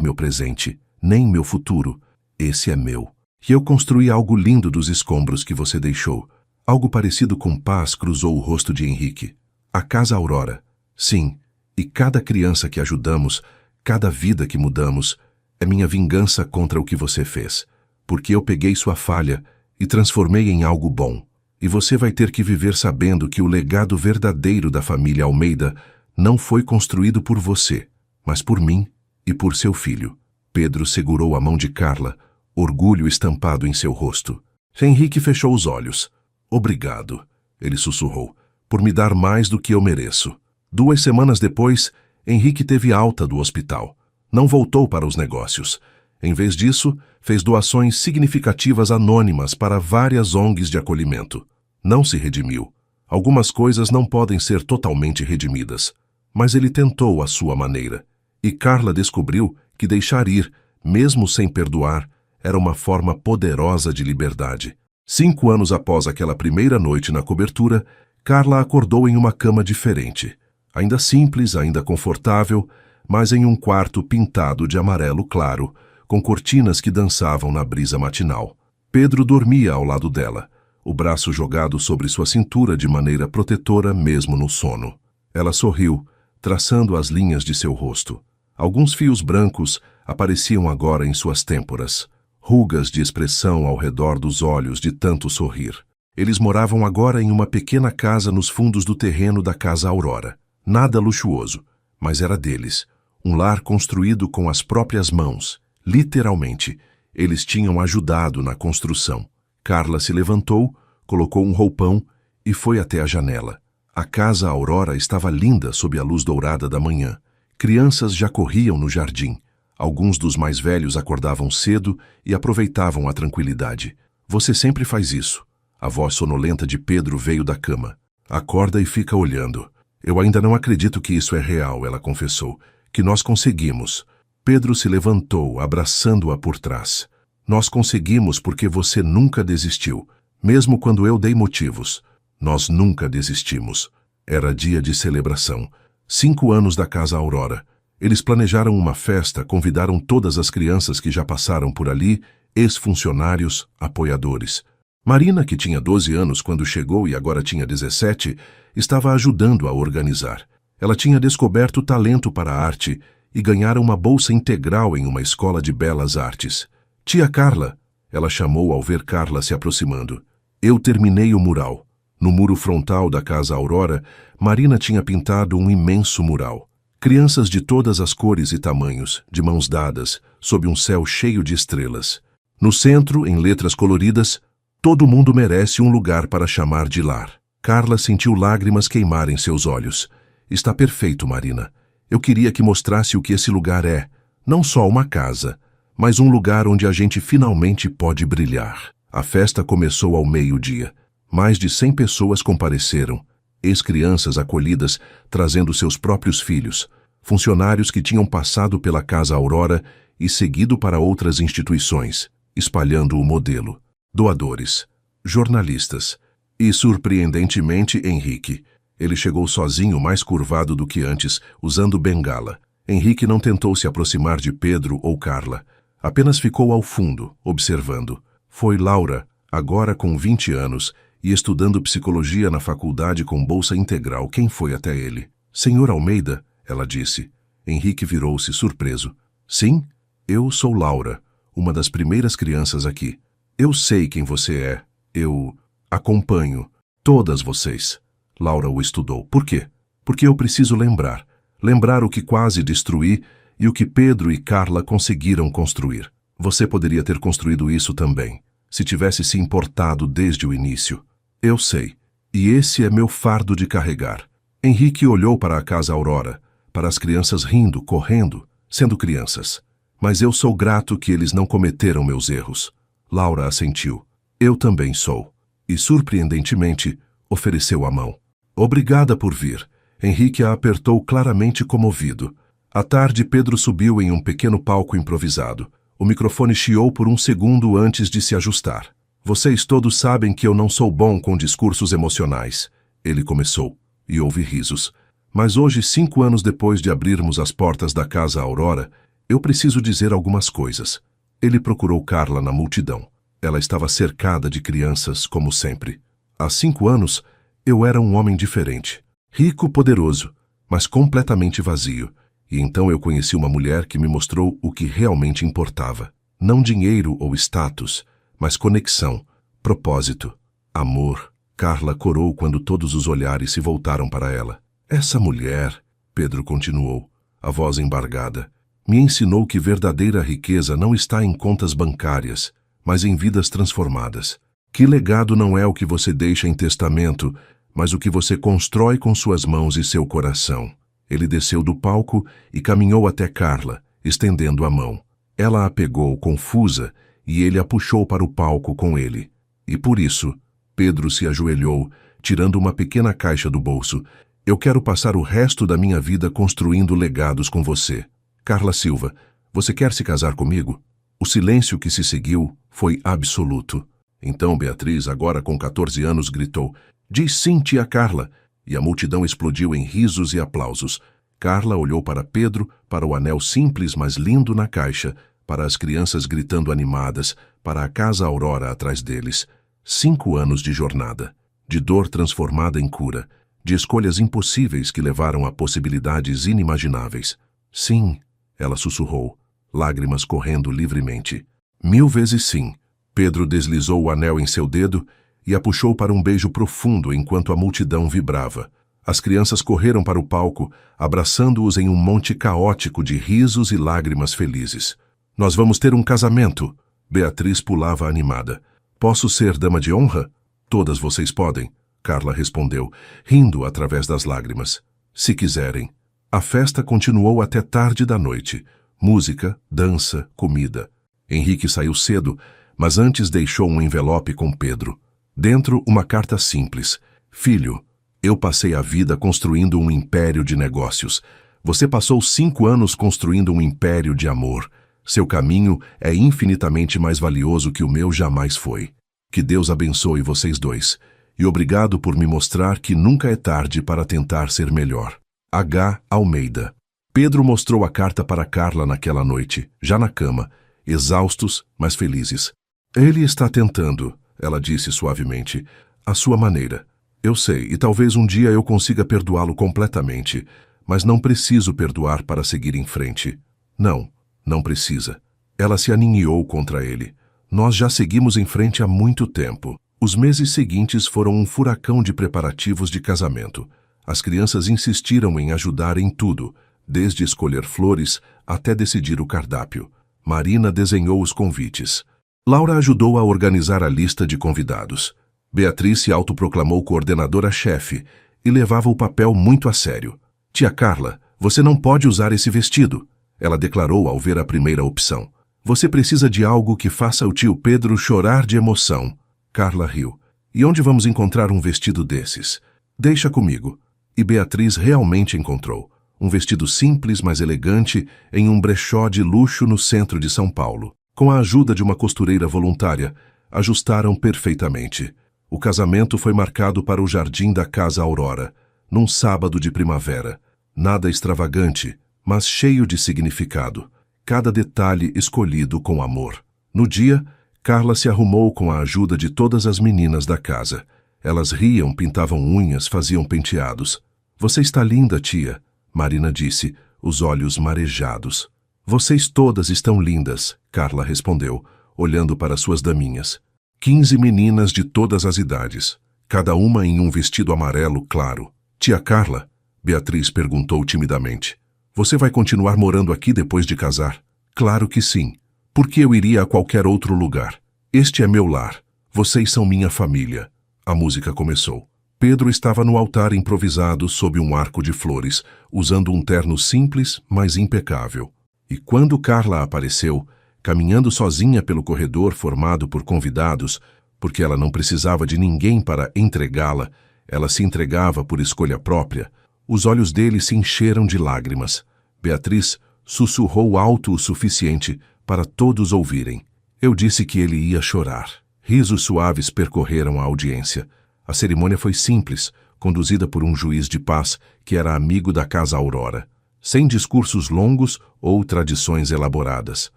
meu presente, nem meu futuro. Esse é meu. E eu construí algo lindo dos escombros que você deixou. Algo parecido com paz cruzou o rosto de Henrique. A Casa Aurora. Sim, e cada criança que ajudamos, cada vida que mudamos, é minha vingança contra o que você fez. Porque eu peguei sua falha e transformei em algo bom. E você vai ter que viver sabendo que o legado verdadeiro da família Almeida não foi construído por você, mas por mim e por seu filho. Pedro segurou a mão de Carla, orgulho estampado em seu rosto. Henrique fechou os olhos. Obrigado, ele sussurrou, por me dar mais do que eu mereço. 2 semanas depois, Henrique teve alta do hospital. Não voltou para os negócios. Em vez disso, fez doações significativas anônimas para várias ONGs de acolhimento. Não se redimiu. Algumas coisas não podem ser totalmente redimidas. Mas ele tentou à sua maneira. E Carla descobriu que deixar ir, mesmo sem perdoar, era uma forma poderosa de liberdade. 5 anos após aquela primeira noite na cobertura, Carla acordou em uma cama diferente. Ainda simples, ainda confortável, mas em um quarto pintado de amarelo claro, com cortinas que dançavam na brisa matinal. Pedro dormia ao lado dela, o braço jogado sobre sua cintura de maneira protetora mesmo no sono. Ela sorriu, traçando as linhas de seu rosto. Alguns fios brancos apareciam agora em suas têmporas, rugas de expressão ao redor dos olhos de tanto sorrir. Eles moravam agora em uma pequena casa nos fundos do terreno da Casa Aurora. Nada luxuoso, mas era deles. Um lar construído com as próprias mãos. Literalmente, eles tinham ajudado na construção. Carla se levantou, colocou um roupão e foi até a janela. A Casa Aurora estava linda sob a luz dourada da manhã. Crianças já corriam no jardim. Alguns dos mais velhos acordavam cedo e aproveitavam a tranquilidade. Você sempre faz isso. A voz sonolenta de Pedro veio da cama. Acorda e fica olhando. Eu ainda não acredito que isso é real, ela confessou. Que nós conseguimos. Pedro se levantou, abraçando-a por trás. Nós conseguimos porque você nunca desistiu, mesmo quando eu dei motivos. Nós nunca desistimos. Era dia de celebração. 5 anos da Casa Aurora. Eles planejaram uma festa, convidaram todas as crianças que já passaram por ali, ex-funcionários, apoiadores. Marina, que tinha 12 anos quando chegou e agora tinha 17, estava ajudando a organizar. Ela tinha descoberto talento para a arte e ganhara uma bolsa integral em uma escola de belas artes. Tia Carla, ela chamou ao ver Carla se aproximando. Eu terminei o mural. No muro frontal da Casa Aurora, Marina tinha pintado um imenso mural. Crianças de todas as cores e tamanhos, de mãos dadas, sob um céu cheio de estrelas. No centro, em letras coloridas, todo mundo merece um lugar para chamar de lar. Carla sentiu lágrimas queimarem seus olhos. Está perfeito, Marina. Eu queria que mostrasse o que esse lugar é. Não só uma casa, mas um lugar onde a gente finalmente pode brilhar. A festa começou ao meio-dia. Mais de 100 pessoas compareceram. Ex-crianças acolhidas, trazendo seus próprios filhos. Funcionários que tinham passado pela Casa Aurora e seguido para outras instituições, espalhando o modelo. Doadores. Jornalistas. E, surpreendentemente, Henrique. Ele chegou sozinho, mais curvado do que antes, usando bengala. Henrique não tentou se aproximar de Pedro ou Carla. Apenas ficou ao fundo, observando. Foi Laura, agora com 20 anos, e estudando psicologia na faculdade com bolsa integral, quem foi até ele. Senhor Almeida, ela disse. Henrique virou-se, surpreso. Sim, eu sou Laura, uma das primeiras crianças aqui. Eu sei quem você é. Eu acompanho todas vocês. Laura o estudou. Por quê? Porque eu preciso lembrar. Lembrar o que quase destruí e o que Pedro e Carla conseguiram construir. Você poderia ter construído isso também, se tivesse se importado desde o início. Eu sei. E esse é meu fardo de carregar. Henrique olhou para a Casa Aurora, para as crianças rindo, correndo, sendo crianças. Mas eu sou grato que eles não cometeram meus erros. Laura assentiu. Eu também sou. E, surpreendentemente, ofereceu a mão. Obrigada por vir. Henrique a apertou claramente comovido. À tarde, Pedro subiu em um pequeno palco improvisado. O microfone chiou por um segundo antes de se ajustar. Vocês todos sabem que eu não sou bom com discursos emocionais. Ele começou, e houve risos. Mas hoje, 5 anos depois de abrirmos as portas da Casa Aurora, eu preciso dizer algumas coisas. Ele procurou Carla na multidão. Ela estava cercada de crianças, como sempre. Há 5 anos, eu era um homem diferente. Rico, poderoso, mas completamente vazio. E então eu conheci uma mulher que me mostrou o que realmente importava. Não dinheiro ou status, mas conexão, propósito, amor. Carla corou quando todos os olhares se voltaram para ela. Essa mulher, Pedro continuou, a voz embargada, me ensinou que verdadeira riqueza não está em contas bancárias, mas em vidas transformadas. Que legado não é o que você deixa em testamento, mas o que você constrói com suas mãos e seu coração. Ele desceu do palco e caminhou até Carla, estendendo a mão. Ela a pegou, confusa, e ele a puxou para o palco com ele. E por isso, Pedro se ajoelhou, tirando uma pequena caixa do bolso. Eu quero passar o resto da minha vida construindo legados com você. Carla Silva, você quer se casar comigo? O silêncio que se seguiu foi absoluto. Então Beatriz, agora com 14 anos, gritou, diz sim, tia Carla, e a multidão explodiu em risos e aplausos. Carla olhou para Pedro, para o anel simples mas lindo na caixa, para as crianças gritando animadas, para a Casa Aurora atrás deles. 5 anos de jornada, de dor transformada em cura, de escolhas impossíveis que levaram a possibilidades inimagináveis. Sim, ela sussurrou, lágrimas correndo livremente. 1000 vezes sim. Pedro deslizou o anel em seu dedo e a puxou para um beijo profundo enquanto a multidão vibrava. As crianças correram para o palco, abraçando-os em um monte caótico de risos e lágrimas felizes. Nós vamos ter um casamento. Beatriz pulava animada. Posso ser dama de honra? Todas vocês podem, Carla respondeu, rindo através das lágrimas. Se quiserem. A festa continuou até tarde da noite. Música, dança, comida. Henrique saiu cedo, mas antes deixou um envelope com Pedro. Dentro, uma carta simples. Filho, eu passei a vida construindo um império de negócios. Você passou 5 anos construindo um império de amor. Seu caminho é infinitamente mais valioso que o meu jamais foi. Que Deus abençoe vocês dois. E obrigado por me mostrar que nunca é tarde para tentar ser melhor. H. Almeida. Pedro mostrou a carta para Carla naquela noite, já na cama, exaustos, mas felizes. Ele está tentando, ela disse suavemente, à sua maneira. Eu sei, e talvez um dia eu consiga perdoá-lo completamente, mas não preciso perdoar para seguir em frente. Não, não precisa. Ela se aninhou contra ele. Nós já seguimos em frente há muito tempo. Os meses seguintes foram um furacão de preparativos de casamento. As crianças insistiram em ajudar em tudo, desde escolher flores até decidir o cardápio. Marina desenhou os convites. Laura ajudou a organizar a lista de convidados. Beatriz se autoproclamou coordenadora-chefe e levava o papel muito a sério. Tia Carla, você não pode usar esse vestido, ela declarou ao ver a primeira opção. Você precisa de algo que faça o tio Pedro chorar de emoção. Carla riu. E onde vamos encontrar um vestido desses? Deixa comigo. E Beatriz realmente encontrou. Um vestido simples, mas elegante, em um brechó de luxo no centro de São Paulo. Com a ajuda de uma costureira voluntária, ajustaram perfeitamente. O casamento foi marcado para o jardim da Casa Aurora, num sábado de primavera. Nada extravagante, mas cheio de significado. Cada detalhe escolhido com amor. No dia, Carla se arrumou com a ajuda de todas as meninas da casa. Elas riam, pintavam unhas, faziam penteados. Você está linda, tia, Marina disse, os olhos marejados. Vocês todas estão lindas, Carla respondeu, olhando para suas daminhas. 15 meninas de todas as idades, cada uma em um vestido amarelo claro. Tia Carla, Beatriz perguntou timidamente, você vai continuar morando aqui depois de casar? Claro que sim. Por que eu iria a qualquer outro lugar? Este é meu lar. Vocês são minha família. A música começou. Pedro estava no altar improvisado sob um arco de flores, usando um terno simples, mas impecável. E quando Carla apareceu, caminhando sozinha pelo corredor formado por convidados, porque ela não precisava de ninguém para entregá-la, ela se entregava por escolha própria, os olhos dele se encheram de lágrimas. Beatriz sussurrou alto o suficiente para todos ouvirem. Eu disse que ele ia chorar. Risos suaves percorreram a audiência. A cerimônia foi simples, conduzida por um juiz de paz que era amigo da Casa Aurora. Sem discursos longos ou tradições elaboradas.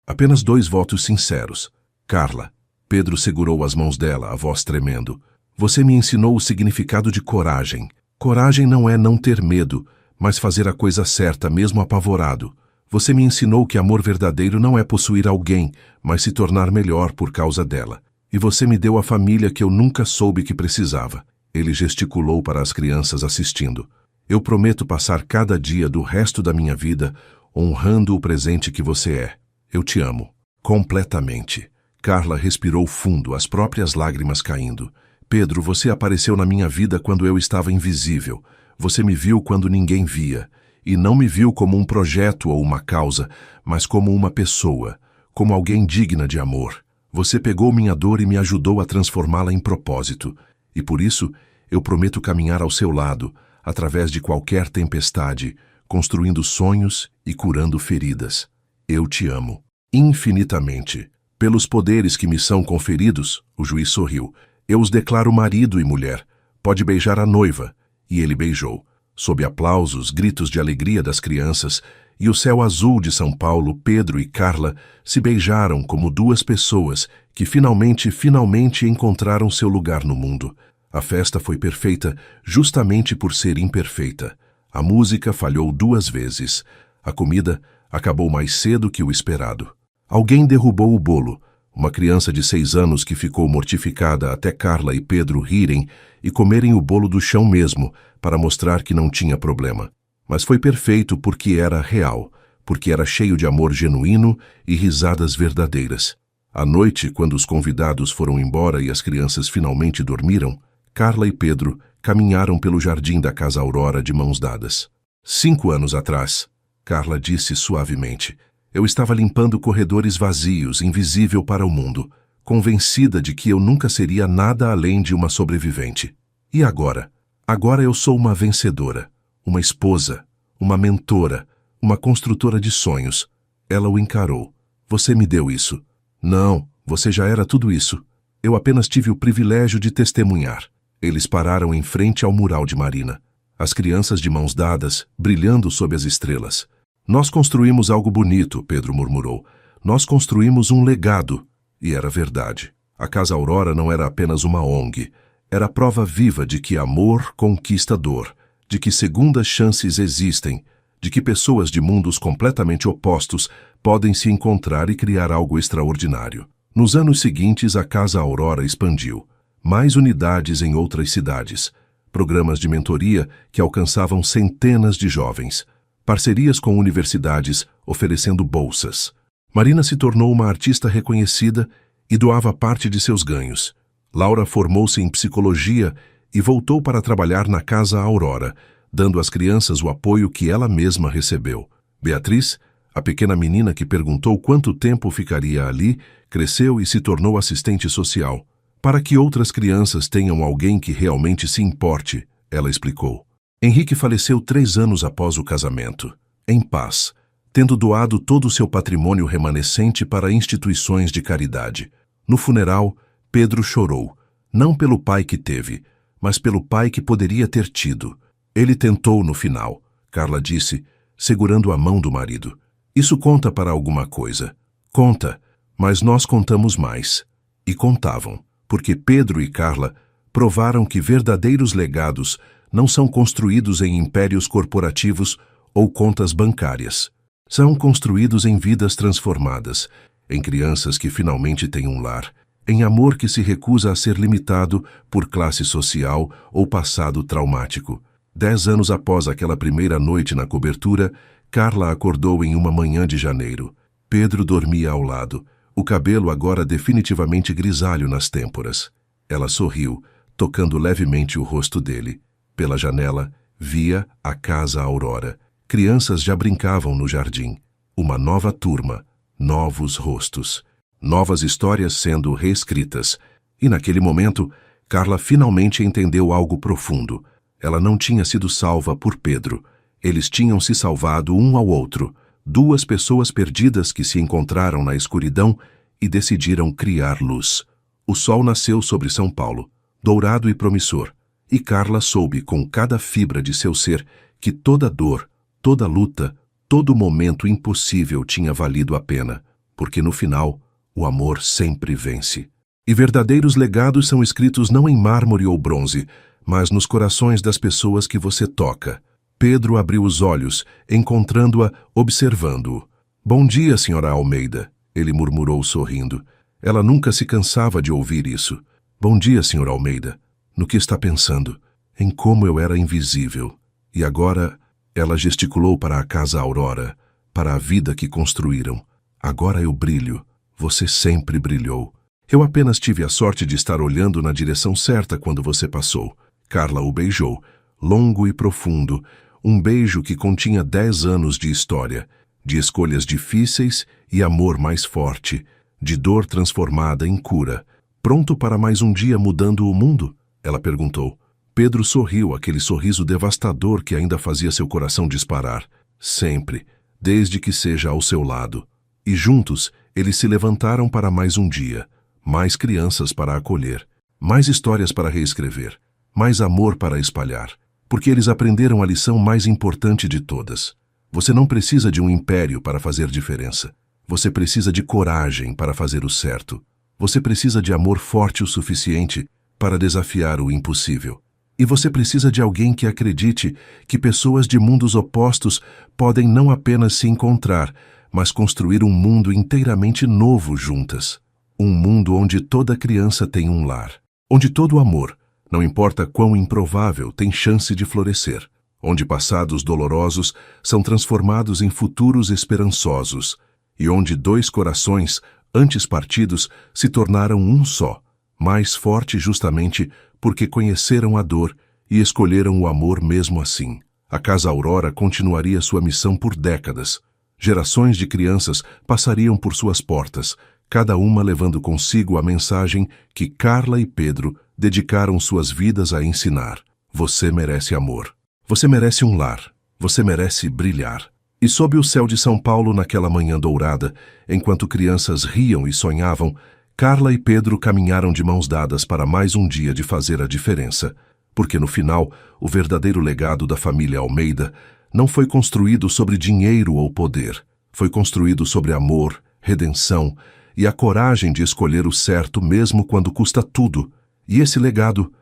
Apenas 2 votos sinceros. Carla. Pedro segurou as mãos dela, a voz tremendo. Você me ensinou o significado de coragem. Coragem não é não ter medo, mas fazer a coisa certa mesmo apavorado. Você me ensinou que amor verdadeiro não é possuir alguém, mas se tornar melhor por causa dela. E você me deu a família que eu nunca soube que precisava. Ele gesticulou para as crianças assistindo. Eu prometo passar cada dia do resto da minha vida honrando o presente que você é. Eu te amo. Completamente. Carla respirou fundo, as próprias lágrimas caindo. Pedro, você apareceu na minha vida quando eu estava invisível. Você me viu quando ninguém via. E não me viu como um projeto ou uma causa, mas como uma pessoa, como alguém digna de amor. Você pegou minha dor e me ajudou a transformá-la em propósito. E por isso, eu prometo caminhar ao seu lado, através de qualquer tempestade, construindo sonhos e curando feridas. Eu te amo. Infinitamente. Pelos poderes que me são conferidos, o juiz sorriu, eu os declaro marido e mulher. Pode beijar a noiva. E ele beijou. Sob aplausos, gritos de alegria das crianças, e o céu azul de São Paulo, Pedro e Carla se beijaram como duas pessoas que finalmente encontraram seu lugar no mundo. A festa foi perfeita justamente por ser imperfeita. A música falhou 2 vezes. A comida acabou mais cedo que o esperado. Alguém derrubou o bolo. Uma criança de 6 anos que ficou mortificada até Carla e Pedro rirem e comerem o bolo do chão mesmo, para mostrar que não tinha problema. Mas foi perfeito porque era real, porque era cheio de amor genuíno e risadas verdadeiras. À noite, quando os convidados foram embora e as crianças finalmente dormiram, Carla e Pedro caminharam pelo jardim da Casa Aurora de mãos dadas. 5 anos atrás, Carla disse suavemente, eu estava limpando corredores vazios, invisível para o mundo, convencida de que eu nunca seria nada além de uma sobrevivente. E agora? Agora eu sou uma vencedora, uma esposa, uma mentora, uma construtora de sonhos. Ela o encarou. Você me deu isso. Não, você já era tudo isso. Eu apenas tive o privilégio de testemunhar. Eles pararam em frente ao mural de Marina. As crianças de mãos dadas, brilhando sob as estrelas. Nós construímos algo bonito, Pedro murmurou. Nós construímos um legado. E era verdade. A Casa Aurora não era apenas uma ONG. Era a prova viva de que amor conquista dor, de que segundas chances existem, de que pessoas de mundos completamente opostos podem se encontrar e criar algo extraordinário. Nos anos seguintes, a Casa Aurora expandiu. Mais unidades em outras cidades, programas de mentoria que alcançavam centenas de jovens, parcerias com universidades oferecendo bolsas. Marina se tornou uma artista reconhecida e doava parte de seus ganhos. Laura formou-se em psicologia e voltou para trabalhar na Casa Aurora, dando às crianças o apoio que ela mesma recebeu. Beatriz, a pequena menina que perguntou quanto tempo ficaria ali, cresceu e se tornou assistente social. Para que outras crianças tenham alguém que realmente se importe, ela explicou. Henrique faleceu 3 anos após o casamento, em paz, tendo doado todo o seu patrimônio remanescente para instituições de caridade. No funeral, Pedro chorou, não pelo pai que teve, mas pelo pai que poderia ter tido. Ele tentou no final, Carla disse, segurando a mão do marido. Isso conta para alguma coisa. Conta, mas nós contamos mais. E contavam, porque Pedro e Carla provaram que verdadeiros legados não são construídos em impérios corporativos ou contas bancárias. São construídos em vidas transformadas, em crianças que finalmente têm um lar, em amor que se recusa a ser limitado por classe social ou passado traumático. 10 anos após aquela primeira noite na cobertura, Carla acordou em uma manhã de janeiro. Pedro dormia ao lado, o cabelo agora definitivamente grisalho nas têmporas. Ela sorriu, tocando levemente o rosto dele. Pela janela, via a Casa Aurora. Crianças já brincavam no jardim. Uma nova turma, novos rostos. Novas histórias sendo reescritas. E naquele momento, Carla finalmente entendeu algo profundo. Ela não tinha sido salva por Pedro. Eles tinham se salvado um ao outro. 2 pessoas perdidas que se encontraram na escuridão e decidiram criar luz. O sol nasceu sobre São Paulo, dourado e promissor. E Carla soube com cada fibra de seu ser que toda dor, toda luta, todo momento impossível tinha valido a pena. Porque no final, o amor sempre vence. E verdadeiros legados são escritos não em mármore ou bronze, mas nos corações das pessoas que você toca. Pedro abriu os olhos, encontrando-a, observando-o. Bom dia, senhora Almeida, ele murmurou sorrindo. Ela nunca se cansava de ouvir isso. Bom dia, senhora Almeida. No que está pensando? Em como eu era invisível. E agora, ela gesticulou para a Casa Aurora, para a vida que construíram. Agora eu brilho. Você sempre brilhou. Eu apenas tive a sorte de estar olhando na direção certa quando você passou. Carla o beijou, longo e profundo, um beijo que continha 10 anos de história, de escolhas difíceis e amor mais forte, de dor transformada em cura. Pronto para mais um dia mudando o mundo? Ela perguntou. Pedro sorriu, aquele sorriso devastador que ainda fazia seu coração disparar. Sempre, desde que seja ao seu lado. E juntos, eles se levantaram para mais um dia, mais crianças para acolher, mais histórias para reescrever, mais amor para espalhar, porque eles aprenderam a lição mais importante de todas. Você não precisa de um império para fazer diferença. Você precisa de coragem para fazer o certo. Você precisa de amor forte o suficiente para desafiar o impossível. E você precisa de alguém que acredite que pessoas de mundos opostos podem não apenas se encontrar, mas construir um mundo inteiramente novo juntas. Um mundo onde toda criança tem um lar. Onde todo amor, não importa quão improvável, tem chance de florescer. Onde passados dolorosos são transformados em futuros esperançosos. E onde dois corações, antes partidos, se tornaram um só, mais forte justamente porque conheceram a dor e escolheram o amor mesmo assim. A Casa Aurora continuaria sua missão por décadas. Gerações de crianças passariam por suas portas, cada uma levando consigo a mensagem que Carla e Pedro dedicaram suas vidas a ensinar. Você merece amor. Você merece um lar. Você merece brilhar. E sob o céu de São Paulo naquela manhã dourada, enquanto crianças riam e sonhavam, Carla e Pedro caminharam de mãos dadas para mais um dia de fazer a diferença, porque no final, o verdadeiro legado da família Almeida não foi construído sobre dinheiro ou poder, foi construído sobre amor, redenção e a coragem de escolher o certo mesmo quando custa tudo. E esse legado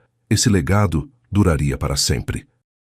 duraria para sempre.